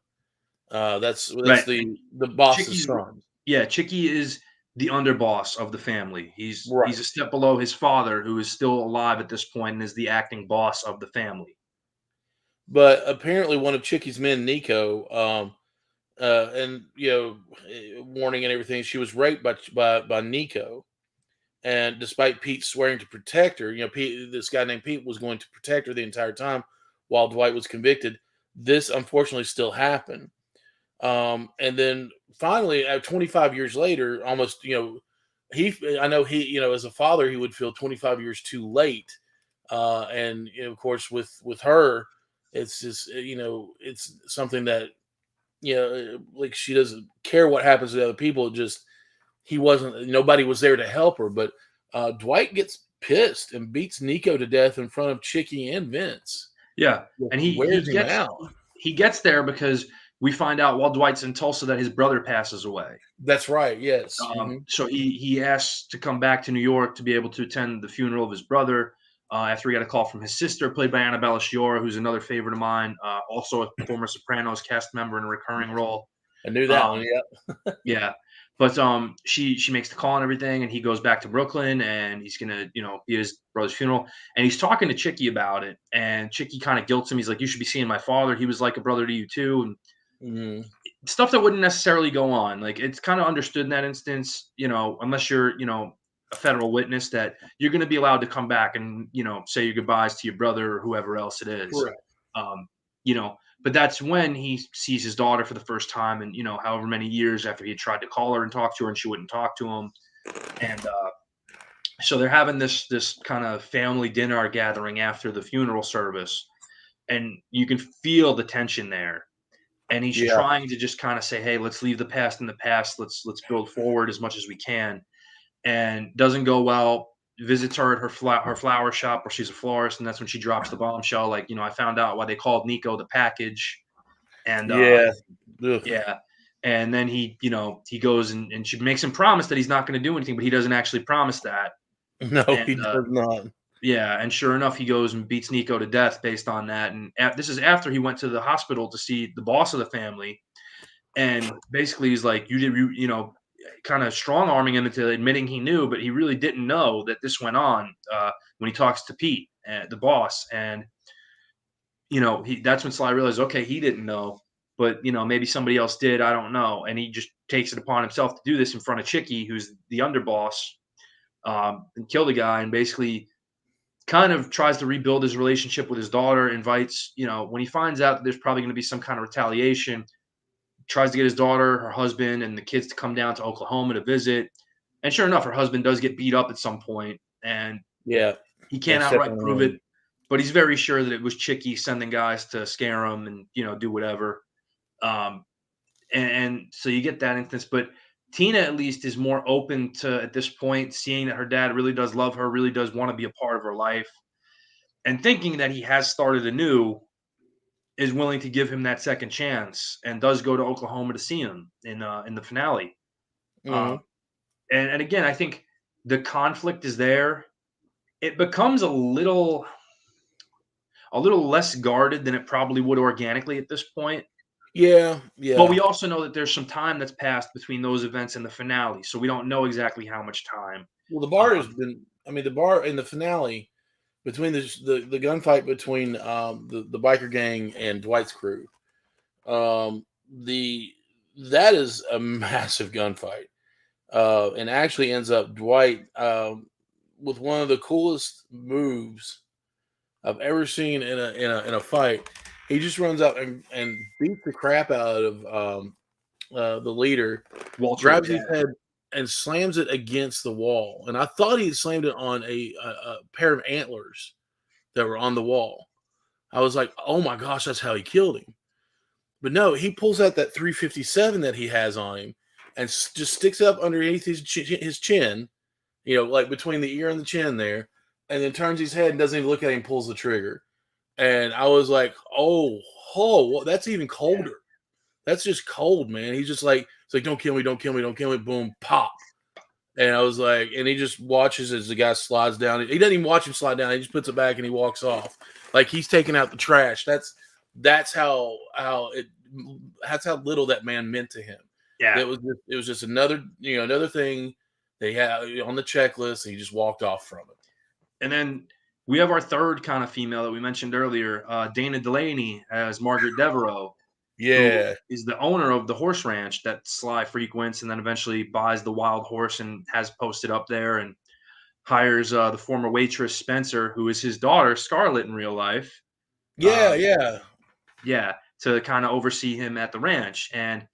That's Right. the boss's son. Yeah, Chicky is the underboss of the family. He's Right. a step below his father, who is still alive at this point and is the acting boss of the family. But apparently, one of Chicky's men, Nico, and warning and everything, she was raped by Nico. And despite Pete swearing to protect her, this guy named Pete was going to protect her the entire time while Dwight was convicted. This unfortunately still happened. And then finally, 25 years later, almost, I know he, as a father, he would feel 25 years too late. And of course, with her, it's just, it's something that, like she doesn't care what happens to other people. Nobody was there to help her. But Dwight gets pissed and beats Nico to death in front of Chicky and Vince. Yeah. And he gets there because we find out while Dwight's in Tulsa that his brother passes away. That's right. Yes. So he asks to come back to New York to be able to attend the funeral of his brother. After he got a call from his sister, played by Annabella Sciorra, who's another favorite of mine, also a former Sopranos cast member in a recurring role. I knew that one. Yeah. Yeah. But she makes the call and everything, and he goes back to Brooklyn, and he's gonna, be his brother's funeral. And he's talking to Chicky about it, and Chicky kind of guilts him. He's like, "You should be seeing my father. He was like a brother to you too." And stuff that wouldn't necessarily go on. Like, it's kind of understood in that instance, unless you're, a federal witness, that you're going to be allowed to come back and, say your goodbyes to your brother or whoever else it is. Right. But that's when he sees his daughter for the first time, and, however many years after he had tried to call her and talk to her and she wouldn't talk to him. And so they're having this kind of family dinner gathering after the funeral service, and you can feel the tension there. And he's trying to just kind of say, "Hey, let's leave the past in the past. Let's build forward as much as we can." And doesn't go well. Visits her at her flower shop where she's a florist, and that's when she drops the bombshell. Like, I found out why they called Nico the package. And yeah. And then he goes and she makes him promise that he's not going to do anything, but he doesn't actually promise that. No, he does not. Yeah, and sure enough, he goes and beats Nico to death based on that. And this is after he went to the hospital to see the boss of the family, and basically he's like, kind of strong arming him into admitting he knew, but he really didn't know that this went on when he talks to Pete, the boss. And, that's when Sly realized, okay, he didn't know, but, maybe somebody else did. I don't know. And he just takes it upon himself to do this in front of Chicky, who's the underboss, and kill the guy, and basically kind of tries to rebuild his relationship with his daughter, invites, when he finds out that there's probably going to be some kind of retaliation, tries to get his daughter, her husband, and the kids to come down to Oklahoma to visit. And sure enough, her husband does get beat up at some point, and he can't outright prove it, but he's very sure that it was Chicky sending guys to scare him and, do whatever. And so you get that instance, but Tina at least is more open to, at this point, seeing that her dad really does love her, really does want to be a part of her life, and thinking that he has started anew, is willing to give him that second chance, and does go to Oklahoma to see him in the finale. And again, I think the conflict is there. It becomes a little less guarded than it probably would organically at this point. Yeah. But we also know that there's some time that's passed between those events and the finale, so we don't know exactly how much time. Well, the bar has been. I mean, the bar in the finale between the gunfight between the biker gang and Dwight's crew. That is a massive gunfight, and actually ends up Dwight with one of the coolest moves I've ever seen in a fight. He just runs out and beats the crap out of the leader, Walter, grabs his head and slams it against the wall. And I thought he slammed it on a pair of antlers that were on the wall. I was like, oh my gosh, that's how he killed him. But no, he pulls out that 357 that he has on him and just sticks it up underneath his chin, like between the ear and the chin there, and then turns his head and doesn't even look at him and pulls the trigger. And I was like, oh, well, that's even colder. Yeah. That's just cold, man. He's just like, it's like, don't kill me, don't kill me, don't kill me. Boom, pop. And I was like, and he just watches as the guy slides down. He doesn't even watch him slide down. He just puts it back and he walks off. Like he's taking out the trash. That's how little that man meant to him. Yeah. It was just another thing they had on the checklist, and he just walked off from it. And then we have our third kind of female that we mentioned earlier, Dana Delaney as Margaret Devereaux. Yeah. Who is the owner of the horse ranch that Sly frequents, and then eventually buys the wild horse and has posted up there, and hires the former waitress Spencer, who is his daughter Scarlett in real life. Yeah, to kind of oversee him at the ranch. And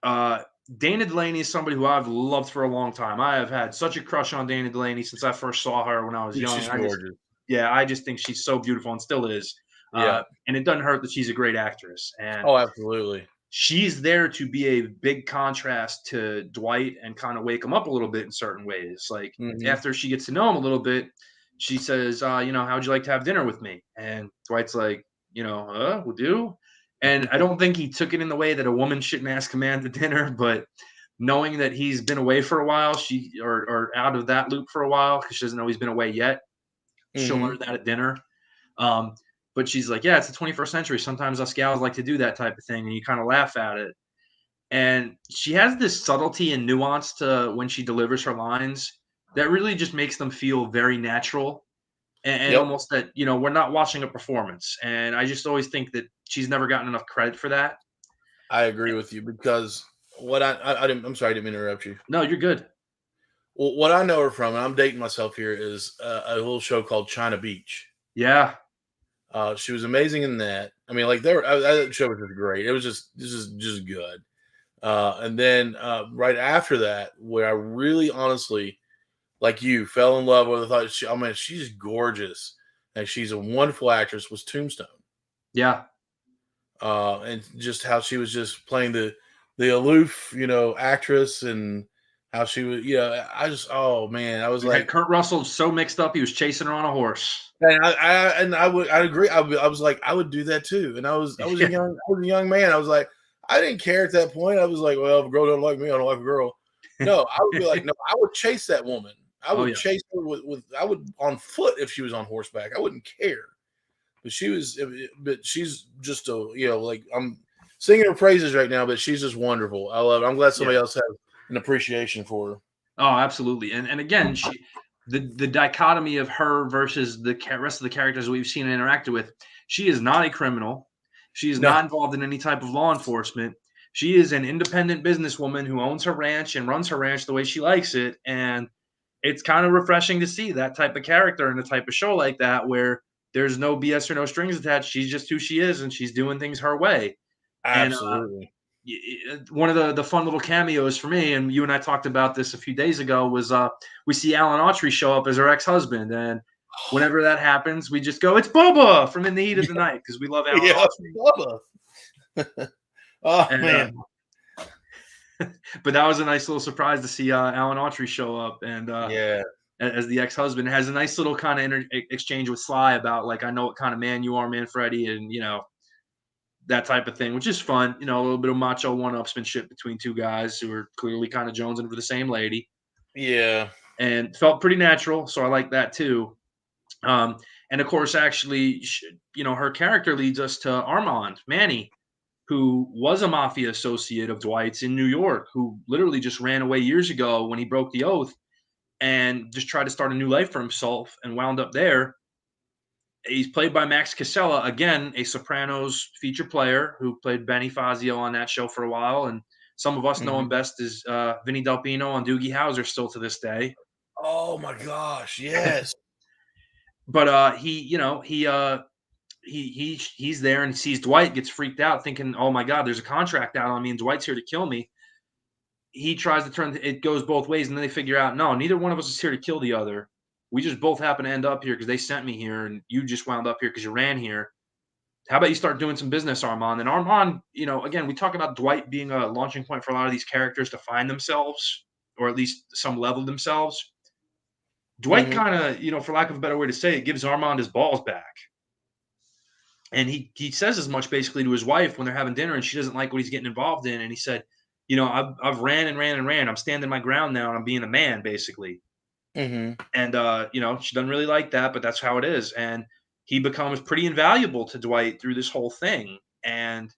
Dana Delaney is somebody who I've loved for a long time. I have had such a crush on Dana Delaney since I first saw her when I was young. She's gorgeous. I just think she's so beautiful and still is. And it doesn't hurt that she's a great actress. And absolutely. She's there to be a big contrast to Dwight and kind of wake him up a little bit in certain ways. Like after she gets to know him a little bit, she says, how'd you like to have dinner with me? And Dwight's like, we'll do. And I don't think he took it in the way that a woman shouldn't ask a man to dinner, but knowing that he's been away for a while, or out of that loop for a while, because she doesn't know he's been away yet. She'll learn that at dinner. But she's like, yeah, it's the 21st century. Sometimes us gals like to do that type of thing, and you kind of laugh at it. And she has this subtlety and nuance to when she delivers her lines that really just makes them feel very natural, and almost that, we're not watching a performance. And I just always think that she's never gotten enough credit for that. I agree with you, because what I'm sorry, I didn't interrupt you. No, you're good. Well, what I know her from, and I'm dating myself here, is a little show called China Beach. Yeah. She was amazing in that. I mean, like that show was just great. It was just good. And then right after that, where I really honestly, like you, fell in love with her, thought she's gorgeous and she's a wonderful actress, was Tombstone. Yeah. And just how she was just playing the aloof, actress, and how she was, I was like, Kurt Russell so mixed up, he was chasing her on a horse. And I agree. I was like, I would do that too. And I was a young man. I was like, I didn't care at that point. I was like, well, if a girl don't like me, I don't like a girl. No, I would be like, no, I would chase that woman. I would chase her I would on foot if she was on horseback. I wouldn't care. But she's just I'm singing her praises right now, but she's just wonderful. I love it. I'm glad somebody else an appreciation for her. Oh, absolutely. And again, the dichotomy of her versus the rest of the characters we've seen and interacted with. She is not a criminal. She is No. not involved in any type of law enforcement. She is an independent businesswoman who owns her ranch and runs her ranch the way she likes it. And it's kind of refreshing to see that type of character in a type of show like that, where there's no BS or no strings attached. She's just who she is, and she's doing things her way. And Absolutely. one of the fun little cameos for me, and you and I talked about this a few days ago, was we see Alan Autry show up as her ex-husband, and whenever that happens, we just go, "It's Bubba from In the Heat of the Night," because we love Alan Autry. Bubba. Oh, And, man. but that was a nice little surprise to see Alan Autry show up, and Yeah. as the ex-husband. It has a nice little kind of exchange with Sly about, like, I know what kind of man you are, Manfredi, and that type of thing, which is fun. A little bit of macho one-upsmanship between two guys who are clearly kind of jonesing for the same lady, Yeah. and felt pretty natural. So I like that too. And of course, actually, her character leads us to Armand Manny, who was a mafia associate of Dwight's in New York, who literally just ran away years ago when he broke the oath and just tried to start a new life for himself and wound up there. He's played by Max Casella, again, a Sopranos feature player who played Benny Fazio on that show for a while. And some of us know him best as Vinny Del Pino on Doogie Howser still to this day. Oh my gosh, yes. But he's there and he sees Dwight, gets freaked out, thinking, "Oh my God, there's a contract out on me, and Dwight's here to kill me." He tries to turn it goes both ways, and then they figure out, no, neither one of us is here to kill the other. We just both happen to end up here because they sent me here, and you just wound up here because you ran here. How about you start doing some business, Armand? And Armand, again, we talk about Dwight being a launching point for a lot of these characters to find themselves, or at least some level themselves. Dwight kind of, for lack of a better way to say it, gives Armand his balls back. And he says as much basically to his wife when they're having dinner, and she doesn't like what he's getting involved in. And he said, I've ran and ran and ran. I'm standing my ground now, and I'm being a man, basically. And, she doesn't really like that, but that's how it is. And he becomes pretty invaluable to Dwight through this whole thing. And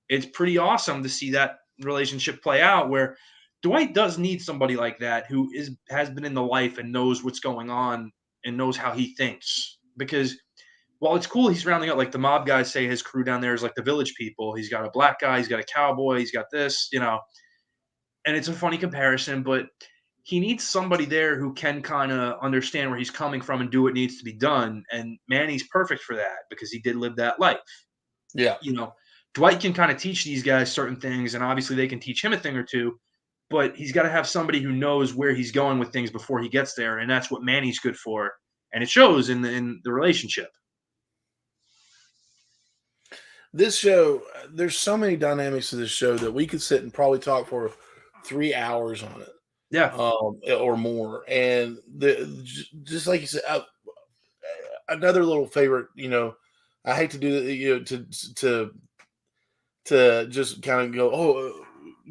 it's pretty awesome to see that relationship play out, where Dwight does need somebody like that who has been in the life and knows what's going on and knows how he thinks. Because while it's cool he's rounding up, like the mob guys say his crew down there is like the village people. He's got a black guy, he's got a cowboy, he's got this, and it's a funny comparison, but he needs somebody there who can kind of understand where he's coming from and do what needs to be done. And Manny's perfect for that because he did live that life. Yeah. Dwight can kind of teach these guys certain things, and obviously they can teach him a thing or two, but he's got to have somebody who knows where he's going with things before he gets there. And that's what Manny's good for. And it shows in the relationship. This show, there's so many dynamics to this show that we could sit and probably talk for 3 hours on it. Yeah. Or more. And just like you said, another little favorite, I hate to do that, to just kind of go,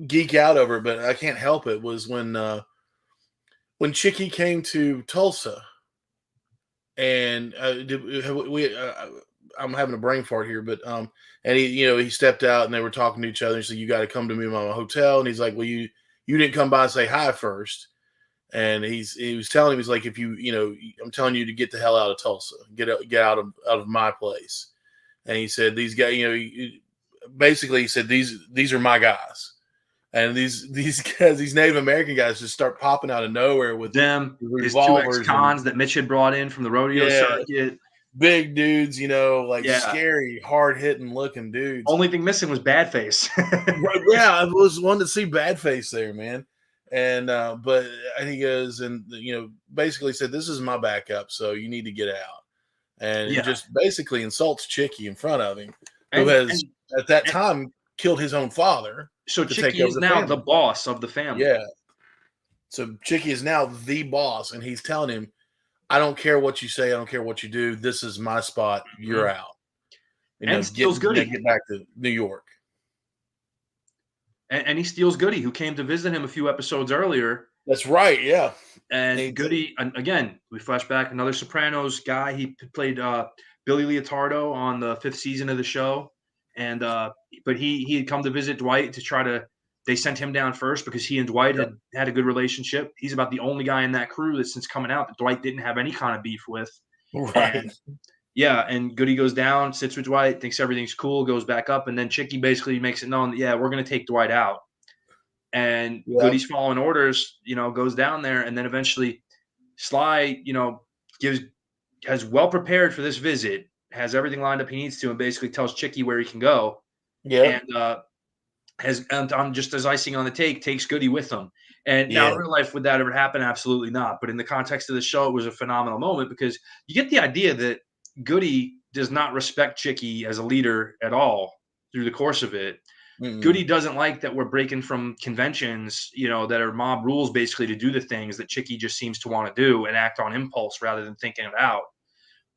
geek out over it, but I can't help it, was when Chicky came to Tulsa, and I'm having a brain fart here, but and he stepped out and they were talking to each other. He said, "You got to come to me in my hotel." And he's like, "Well, you didn't come by and say hi first." And he was telling him, he's like, "If I'm telling you to get the hell out of Tulsa, get out of my place." And he said, "These guys, basically he said, these are my guys." And these guys, these Native American guys, just start popping out of nowhere with them, his two revolvers, ex-cons that Mitch had brought in from the rodeo circuit. Big dudes, scary, hard-hitting looking dudes. Only thing missing was Badface. Yeah, I was wanting to see Badface there, man. And but he goes and basically said, "This is my backup, so you need to get out." And he just basically insults Chicky in front of him, who has at that time killed his own father. So Chicky is now the boss of the family. Yeah. So Chicky is now the boss, and he's telling him, "I don't care what you say. I don't care what you do. This is my spot. You're out." And steals Goody. Get back to New York. And he steals Goody, who came to visit him a few episodes earlier. That's right, yeah. And Goody, again, we flash back, another Sopranos guy. He played Billy Leotardo on the 5th season of the show. And but he had come to visit Dwight to try to They sent him down first because he and Dwight had a good relationship. He's about the only guy in that crew that since coming out that Dwight didn't have any kind of beef with. Right. And yeah, and Goody goes down, sits with Dwight, thinks everything's cool, goes back up, and then Chicky basically makes it known that, yeah, we're going to take Dwight out. And Goody's following orders, goes down there, and then eventually Sly, has well prepared for this visit, has everything lined up he needs to, and basically tells Chicky where he can go. Yeah. And on just as icing on the cake, takes Goody with him. And now in real life, would that ever happen? Absolutely not. But in the context of the show, it was a phenomenal moment because you get the idea that Goody does not respect Chicky as a leader at all through the course of it. Goody doesn't like that we're breaking from conventions, that are mob rules basically to do the things that Chicky just seems to want to do and act on impulse rather than thinking it out.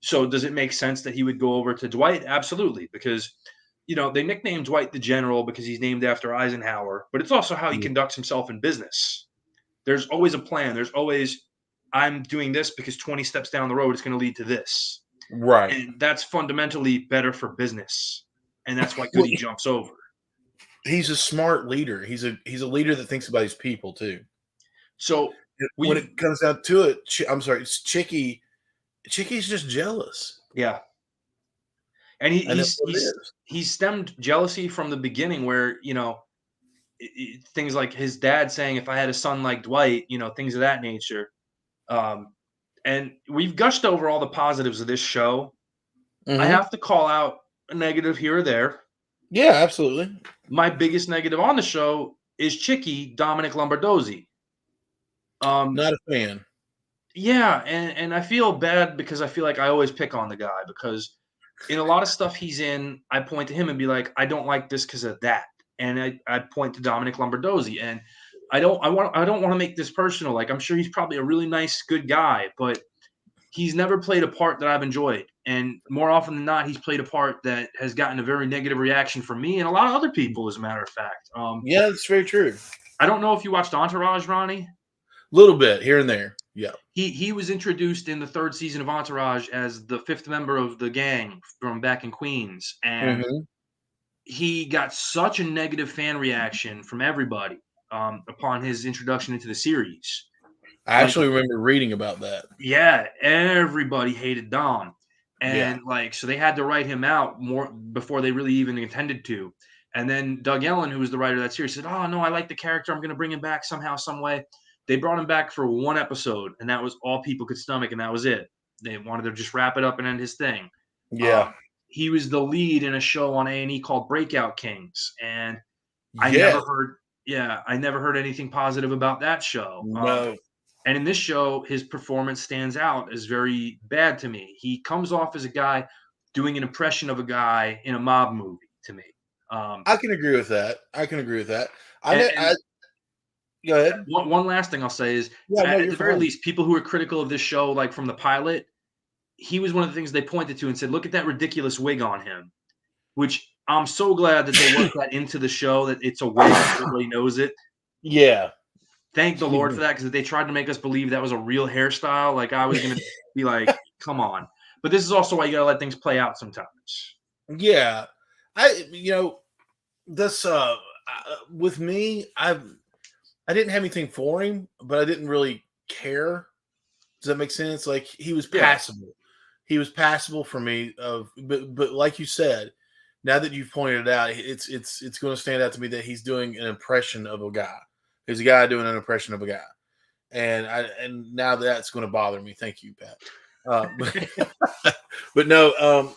So does it make sense that he would go over to Dwight? Absolutely. Because, they nicknamed Dwight the General because he's named after Eisenhower, but it's also how he conducts himself in business. There's always a plan. There's always, I'm doing this because 20 steps down the road, it's going to lead to this. Right. And that's fundamentally better for business. And that's why Goody jumps over. He's a smart leader. He's a leader that thinks about his people too. So when it comes down to it, it's Chicky's just jealous. Yeah. And he's stemmed jealousy from the beginning where, things like his dad saying, if I had a son like Dwight, things of that nature. And we've gushed over all the positives of this show. I have to call out a negative here or there. Yeah, absolutely. My biggest negative on the show is Chicky, Dominic Lombardozzi. Not a fan. Yeah, and I feel bad because I feel like I always pick on the guy because in a lot of stuff he's in, I point to him and be like, I don't like this because of that. And I point to Dominic Lombardozzi. And I don't want to make this personal. Like, I'm sure he's probably a really nice, good guy, but he's never played a part that I've enjoyed. And more often than not, he's played a part that has gotten a very negative reaction from me and a lot of other people, as a matter of fact. Yeah, that's very true. I don't know if you watched Entourage, Ronnie. A little bit here and there. Yeah. He was introduced in the 3rd season of Entourage as the 5th member of the gang from back in Queens. And he got such a negative fan reaction from everybody upon his introduction into the series. I actually remember reading about that. Yeah, everybody hated Dom. And so they had to write him out more before they really even intended to. And then Doug Ellen, who was the writer of that series, said, oh, no, I like the character. I'm going to bring him back somehow, some way. They brought him back for 1 episode, and that was all people could stomach, and that was it. They wanted to just wrap it up and end his thing. Yeah. He was the lead in a show on A&E called Breakout Kings, and I never heard anything positive about that show. No. And in this show, his performance stands out as very bad to me. He comes off as a guy doing an impression of a guy in a mob movie to me. I can agree with that. Go ahead. One last thing I'll say is, at the very least, people who are critical of this show, like from the pilot, he was one of the things they pointed to and said, look at that ridiculous wig on him, which I'm so glad that they worked that into the show, that it's a wig. Everybody knows it. Yeah. Thank the Lord for that, because they tried to make us believe that was a real hairstyle. Like, I was going to be like, come on. But this is also why you got to let things play out sometimes. Yeah. That's with me, I didn't have anything for him, but I didn't really care. Does that make sense? Like, he was passable. He was passable for me. But like you said, now that you've pointed it out, it's going to stand out to me that he's doing an impression of a guy. There's a guy doing an impression of a guy, and now that's going to bother me. Thank you, Pat. But no,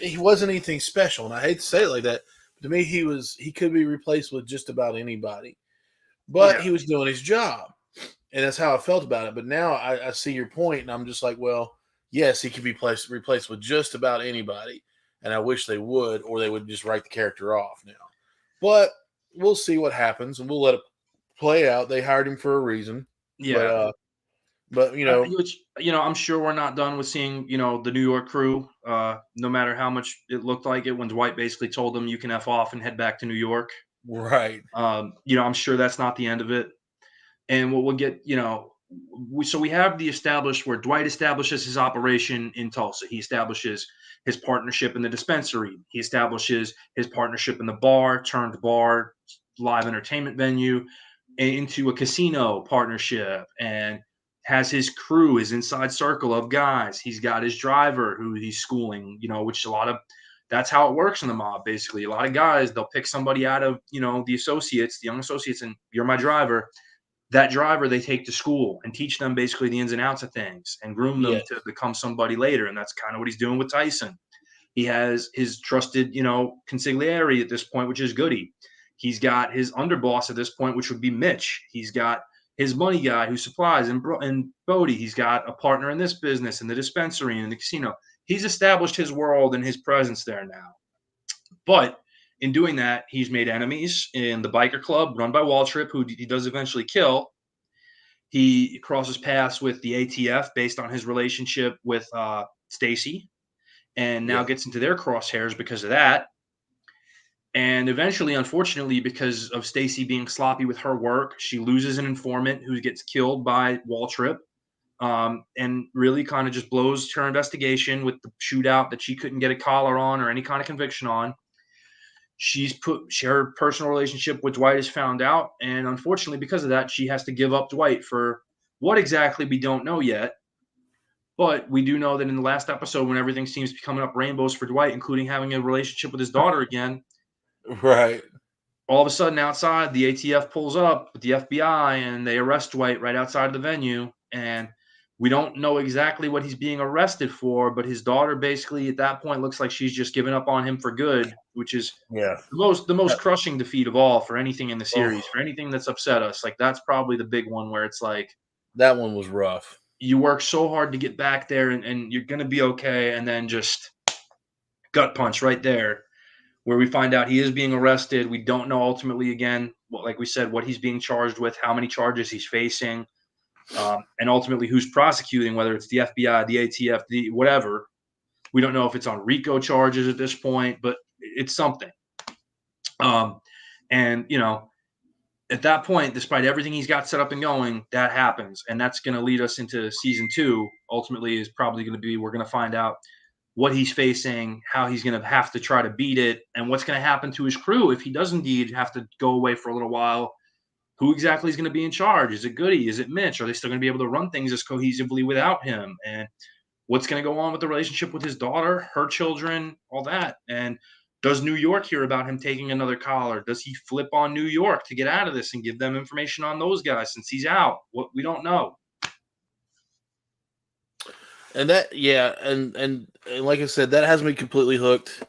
he wasn't anything special, and I hate to say it like that. But to me, he could be replaced with just about anybody. But he was doing his job, and that's how I felt about it. But now I see your point, and I'm just like, well, yes, he could be replaced with just about anybody, and I wish they would, or they would just write the character off now. But we'll see what happens, and we'll let it play out. They hired him for a reason. Yeah. But I'm sure we're not done with seeing, the New York crew, no matter how much it looked like it when Dwight basically told them you can F off and head back to New York. Right. I'm sure that's not the end of it. And what we'll get, so we have the established where Dwight establishes his operation in Tulsa. He establishes his partnership in the dispensary. He establishes his partnership in the bar, turned bar, live entertainment venue into a casino partnership, and has his crew, his inside circle of guys. He's got his driver who he's schooling, which that's how it works in the mob. Basically, a lot of guys, they'll pick somebody out of, the associates, the young associates, and you're my driver. That driver they take to school and teach them basically the ins and outs of things and groom them to become somebody later. And that's kind of what he's doing with Tyson. He has his trusted, consigliere at this point, which is Goody. He's got his underboss at this point, which would be Mitch. He's got his money guy who supplies and Bodie. He's got a partner in this business, in the dispensary, and in the casino. He's established his world and his presence there now. But in doing that, he's made enemies in the biker club run by Waltrip, who he does eventually kill. He crosses paths with the ATF based on his relationship with Stacy, and now gets into their crosshairs because of that. And eventually, unfortunately, because of Stacy being sloppy with her work, she loses an informant who gets killed by Waltrip, and really kind of just blows her investigation with the shootout that she couldn't get a collar on or any kind of conviction on. Her personal relationship with Dwight is found out, and unfortunately, because of that, she has to give up Dwight for what exactly we don't know yet. But we do know that in the last episode, when everything seems to be coming up rainbows for Dwight, including having a relationship with his daughter again, right? All of a sudden, outside, the ATF pulls up with the FBI, and they arrest Dwight right outside of the venue. And we don't know exactly what he's being arrested for, but his daughter basically at that point looks like she's just given up on him for good, which is the most crushing defeat of all for anything in the series, for anything that's upset us. Like, that's probably the big one where it's like, that one was rough. You work so hard to get back there, and you're going to be okay, and then just gut punch right there where we find out he is being arrested. We don't know ultimately, again, like we said, what he's being charged with, how many charges he's facing. And ultimately who's prosecuting, whether it's the FBI, the ATF, the whatever. We don't know if it's on RICO charges at this point, but it's something. And, at that point, despite everything he's got set up and going, that happens. And that's going to lead us into season 2. Ultimately is probably going to be, we're going to find out what he's facing, how he's going to have to try to beat it, and what's going to happen to his crew if he does indeed have to go away for a little while. Who exactly is going to be in charge? Is it Goody? Is it Mitch? Are they still going to be able to run things as cohesively without him? And what's going to go on with the relationship with his daughter, her children, all that? And does New York hear about him taking another collar? Does he flip on New York to get out of this and give them information on those guys since he's out? What we don't know. And that, and like I said, that has me completely hooked.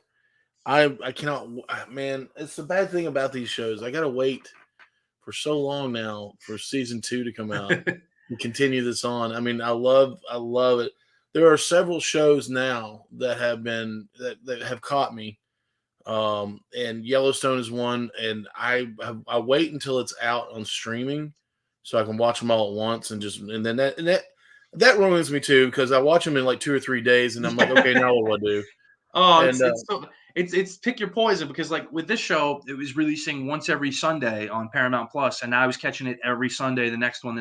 I cannot, man. It's the bad thing about these shows. I gotta wait for so long now for season 2 to come out and continue this on. I mean, I love it. There are several shows now that have caught me. And Yellowstone is one, and I wait until it's out on streaming so I can watch them all at once, and then that ruins me too, because I watch them in like 2 or 3 days, and I'm like, okay, now what do I do? Oh, it's pick your poison, because like with this show, it was releasing once every Sunday on Paramount Plus, and I was catching it every Sunday, the next one.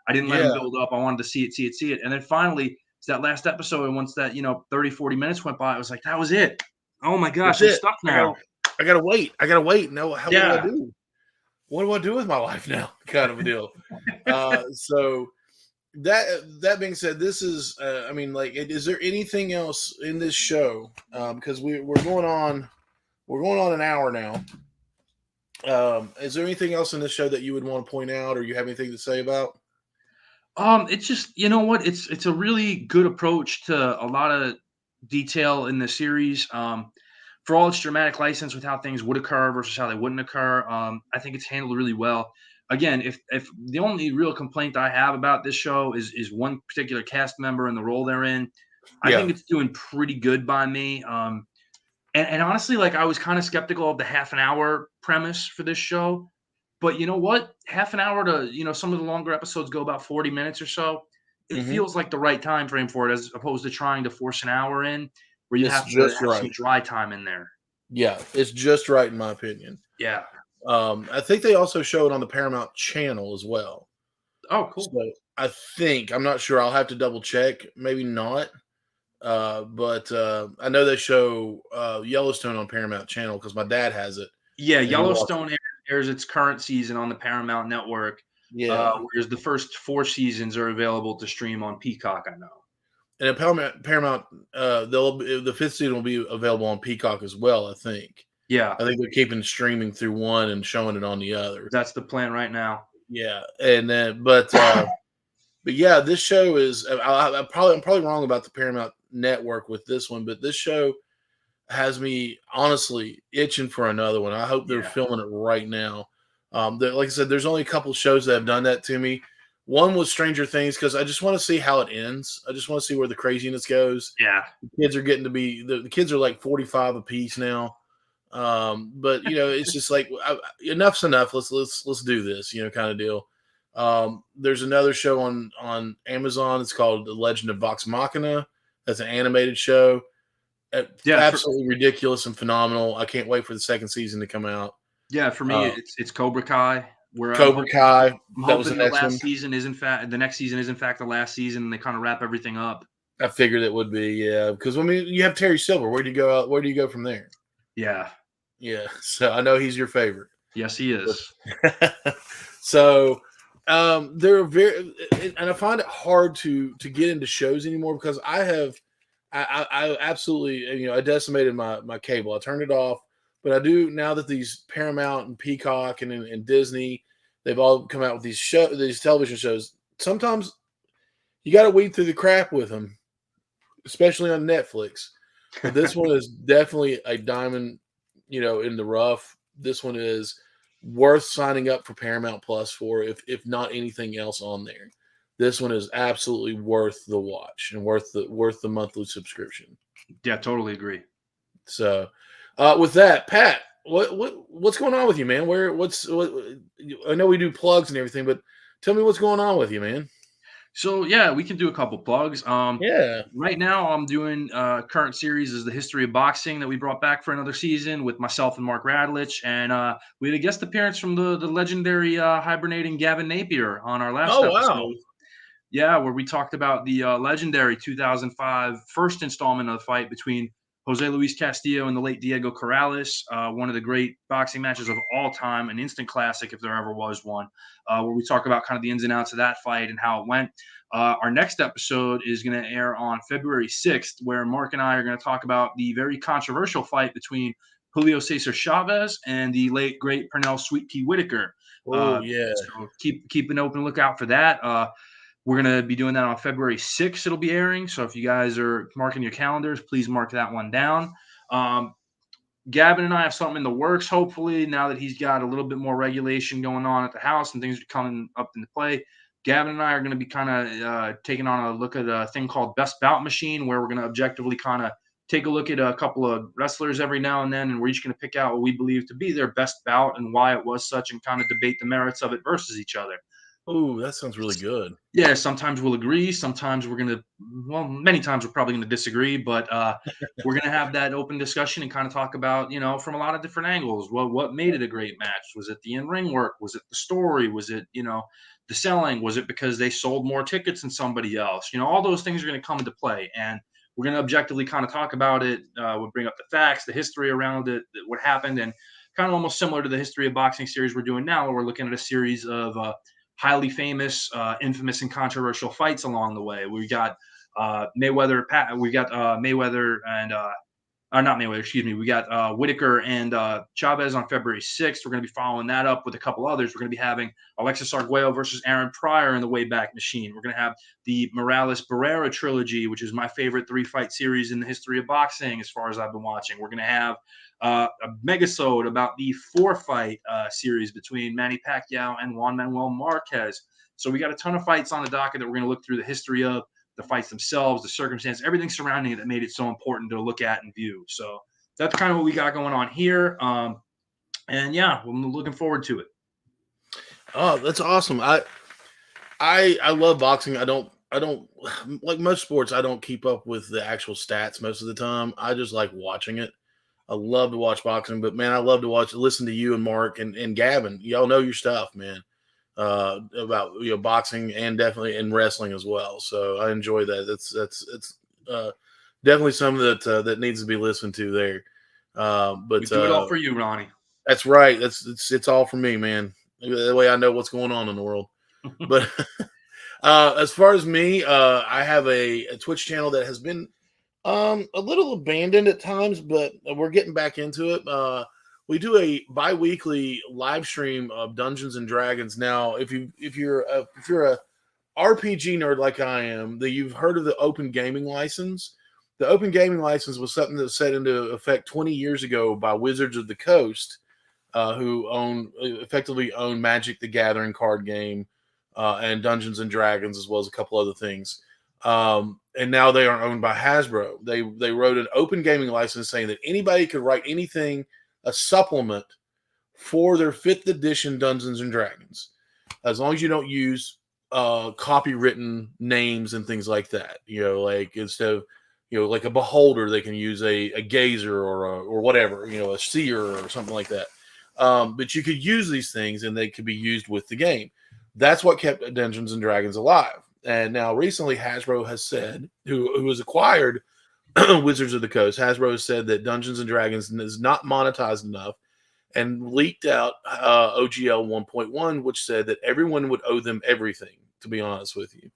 I didn't let it build up. I wanted to see it. And then finally, it's that last episode, and once that 30, 40 minutes went by, I was like, that was it. Oh my gosh, I'm stuck now. I gotta wait. Now, what do I do? What do I do with my life now? Kind of a deal. So that being said, this is, is there anything else in this show? Because we're going on an hour now. Is there anything else in this show that you would want to point out, or you have anything to say about? It's just, it's a really good approach to a lot of detail in the series. For all its dramatic license with how things would occur versus how they wouldn't occur, I think it's handled really well. Again, if the only real complaint I have about this show is one particular cast member and the role they're in, I think it's doing pretty good by me. And honestly, like, I was kind of skeptical of the half an hour premise for this show, but you know what? Half an hour to, some of the longer episodes go about 40 minutes or so. It feels like the right time frame for it, as opposed to trying to force an hour in where you have to have some dry time in there. Yeah, it's just right in my opinion. Yeah. I think they also show it on the Paramount channel as well. Oh, cool. So I'm not sure. I'll have to double check. Maybe not. But I know they show Yellowstone on Paramount channel because my dad has it. Yeah, Yellowstone airs airs its current season on the Paramount Network. Yeah. Whereas the first 4 seasons are available to stream on Peacock. I know. And at Paramount, the 5th season will be available on Peacock as well. I think. Yeah, I think they're keeping streaming through one and showing it on the other. that's the plan right now. Yeah, and then but yeah, this show is. I'm probably wrong about the Paramount Network with this one, but this show has me honestly itching for another one. I hope they're filming it right now. Like I said, there's only a couple shows that have done that to me. One was Stranger Things because I just want to see how it ends. I just want to see where the craziness goes. Yeah, The kids are getting to be the kids are like 45 apiece now. But it's just like enough's enough. Let's do this, kind of deal. There's another show on Amazon. It's called The Legend of Vox Machina. That's an animated show. Absolutely ridiculous and phenomenal. I can't wait for the second season to come out. Yeah, for me, it's Cobra Kai. Cobra Kai. That was the next one. Season is in fact the next season is in fact the last season. And they kind of wrap everything up. I figured it would be, yeah, because you have Terry Silver. Where do you go out? Where do you go from there? Yeah. So I know he's your favorite. Yes, he is. So they're very, and I find it hard to get into shows anymore because I absolutely, I decimated my cable. I turned it off, but I do now that these Paramount and Peacock and Disney, they've all come out with these television shows. Sometimes you got to weed through the crap with them, especially on Netflix. But this one is definitely a diamond, in the rough. This one is worth signing up for Paramount Plus for, if not anything else on there. This one is absolutely worth the watch and worth the monthly subscription. Yeah, totally agree. So, with that, Pat, what's going on with you, man? I know we do plugs and everything, but tell me what's going on with you, man. So yeah, we can do a couple plugs. Right now I'm doing current series is the history of boxing that we brought back for another season with myself and Mark Radlich, and we had a guest appearance from the legendary hibernating Gavin Napier on our last episode. Wow. Yeah, where we talked about the legendary 2005 first installment of the fight between Jose Luis Castillo and the late Diego Corrales, one of the great boxing matches of all time, an instant classic if there ever was one, where we talk about kind of the ins and outs of that fight and how it went. Our next episode is going to air on February 6th, where Mark and I are going to talk about the very controversial fight between Julio Cesar Chavez and the late, great Pernell Sweet Pea Whitaker. Yeah. So keep an open lookout for that. We're going to be doing that on February 6th. It'll be airing. So if you guys are marking your calendars, please mark that one down. Gavin and I have something in the works, hopefully, now that he's got a little bit more regulation going on at the house and things are coming up into play. Gavin and I are going to be kind of taking on a look at a thing called Best Bout Machine, where we're going to objectively kind of take a look at a couple of wrestlers every now and then, and we're each going to pick out what we believe to be their best bout and why it was such, and kind of debate the merits of it versus each other. Oh, that sounds really good. Yeah, sometimes we'll agree. Sometimes many times we're probably going to disagree, but we're going to have that open discussion and kind of talk about, from a lot of different angles. What made it a great match? Was it the in-ring work? Was it the story? Was it, the selling? Was it because they sold more tickets than somebody else? All those things are going to come into play, and we're going to objectively kind of talk about it. We'll bring up the facts, the history around it, what happened, and kind of almost similar to the history of boxing series we're doing now, where we're looking at a series of highly famous, infamous, and controversial fights along the way. We got Mayweather and not Mayweather, excuse me. We got Whitaker and Chavez on February 6th. We're going to be following that up with a couple others. We're going to be having Alexis Arguello versus Aaron Pryor in the Wayback Machine. We're going to have the Morales-Barrera trilogy, which is my favorite 3-fight series in the history of boxing as far as I've been watching. We're going to have a megasode about the 4-fight series between Manny Pacquiao and Juan Manuel Marquez. So we got a ton of fights on the docket that we're going to look through the history of, the fights themselves, the circumstance, everything surrounding it that made it so important to look at and view. So that's kind of what we got going on here. And yeah, I'm looking forward to it. Oh, that's awesome. I love boxing. I don't like most sports. I don't keep up with the actual stats most of the time. I just like watching it. I love to watch boxing, but man, I love to listen to you and Mark and Gavin. Y'all know your stuff, man. About boxing and definitely in wrestling as well. So I enjoy that. It's definitely something that needs to be listened to there. But we do it all for you, Ronnie. That's right. It's all for me, man. That way I know what's going on in the world. But as far as me, I have a Twitch channel that has been a little abandoned at times, but we're getting back into it. We do a bi-weekly live stream of Dungeons and Dragons. Now, if you're a RPG nerd like I am, that you've heard of the Open Gaming License. The Open Gaming License was something that was set into effect 20 years ago by Wizards of the Coast, who effectively own Magic the Gathering card game and Dungeons and Dragons, as well as a couple other things. And now they are owned by Hasbro. They wrote an open gaming license saying that anybody could write anything, a supplement for their 5th edition Dungeons and Dragons, as long as you don't use copywritten names and things like that. Like instead of like a beholder, they can use a gazer or whatever, a seer or something like that. But you could use these things and they could be used with the game. That's what kept Dungeons and Dragons alive. And now recently Hasbro has said, who has acquired Wizards of the Coast, Hasbro has said that Dungeons and Dragons is not monetized enough and leaked out OGL 1.1, which said that everyone would owe them everything, to be honest with you.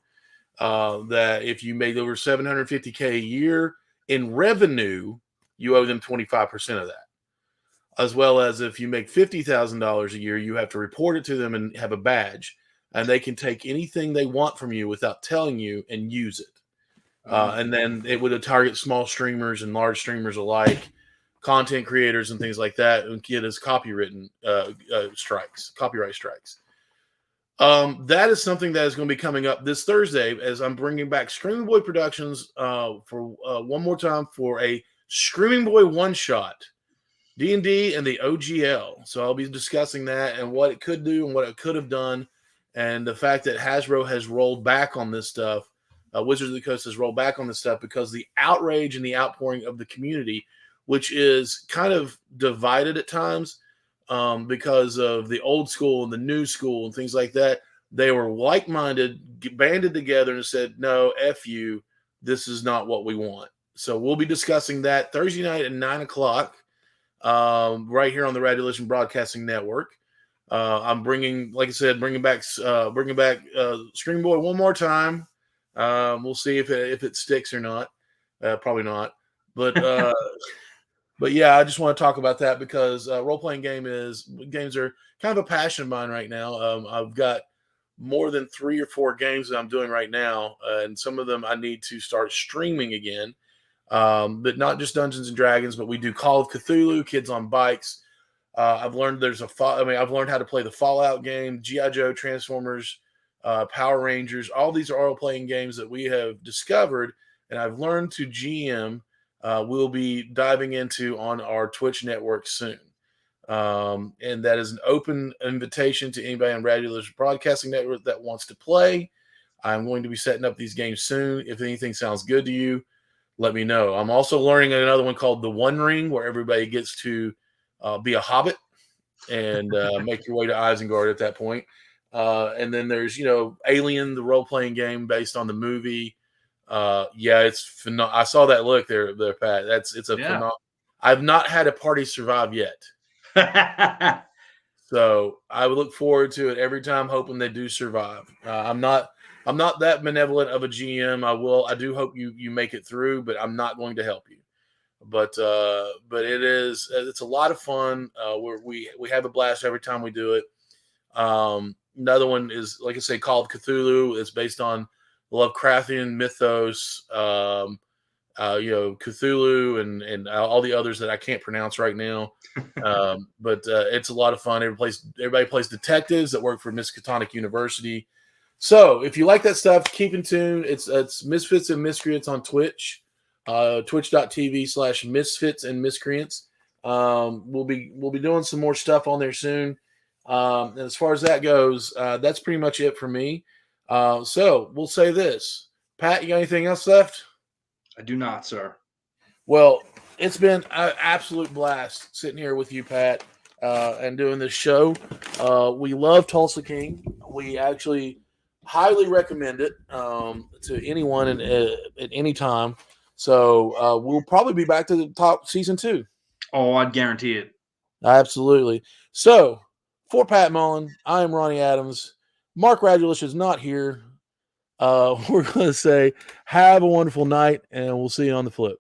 That if you made over $750K a year in revenue, you owe them 25% of that. As well as if you make $50,000 a year, you have to report it to them and have a badge. And they can take anything they want from you without telling you and use it. And then it would target small streamers and large streamers alike, content creators and things like that, and get us copyright strikes. That is something that is going to be coming up this Thursday as I'm bringing back Screaming Boy Productions for one more time for a Screaming Boy one-shot, D&D and the OGL. So I'll be discussing that and what it could do and what it could have done, and the fact that Hasbro has rolled back on this stuff. Wizards of the Coast has rolled back on this stuff because the outrage and the outpouring of the community, which is kind of divided at times because of the old school and the new school and things like that. They were like-minded, banded together and said, no, F you, this is not what we want. So we'll be discussing that Thursday night at 9 o'clock right here on the Radiolation Broadcasting Network. I'm bringing back Scream Boy one more time. We'll see if it sticks or not. Probably not. But but yeah, I just want to talk about that because role-playing games are kind of a passion of mine right now. I've got more than 3 or 4 games that I'm doing right now, and some of them I need to start streaming again. But not just Dungeons and Dragons, but we do Call of Cthulhu, Kids on Bikes. I've learned I've learned how to play the Fallout game, G.I. Joe, Transformers, Power Rangers. All these are role-playing games that we have discovered, and I've learned to GM. We'll be diving into on our Twitch network soon. And that is an open invitation to anybody on Radiolation Broadcasting Network that wants to play. I'm going to be setting up these games soon. If anything sounds good to you, let me know. I'm also learning another one called The One Ring, where everybody gets to be a hobbit and make your way to Isengard at that point. And then there's, Alien, the role-playing game based on the movie. It's phenomenal. I saw that look there, Pat. It's a phenomenal. I've not had a party survive yet. So I would look forward to it every time, hoping they do survive. I'm not that benevolent of a GM. I do hope you make it through, but I'm not going to help you. But it's a lot of fun. We have a blast every time we do it. Another one is, like I say, Call of Cthulhu. It's based on Lovecraftian mythos, Cthulhu and all the others that I can't pronounce right now. But it's a lot of fun. Everybody plays detectives that work for Miskatonic University. So if you like that stuff, keep in tune. It's Misfits and Miscreants on Twitch, twitch.tv/Misfits and Miscreants. We'll be doing some more stuff on there soon. And as far as that goes, that's pretty much it for me. So we'll say this. Pat, you got anything else left? I do not, sir. Well, it's been an absolute blast sitting here with you, Pat, and doing this show. We love Tulsa King. We actually highly recommend it to anyone at any time. So we'll probably be back to the top season 2. Oh, I'd guarantee it. Absolutely. So, for Pat Mullin, I am Ronnie Adams. Mark Radulich is not here. We're going to say, have a wonderful night, and we'll see you on the flip.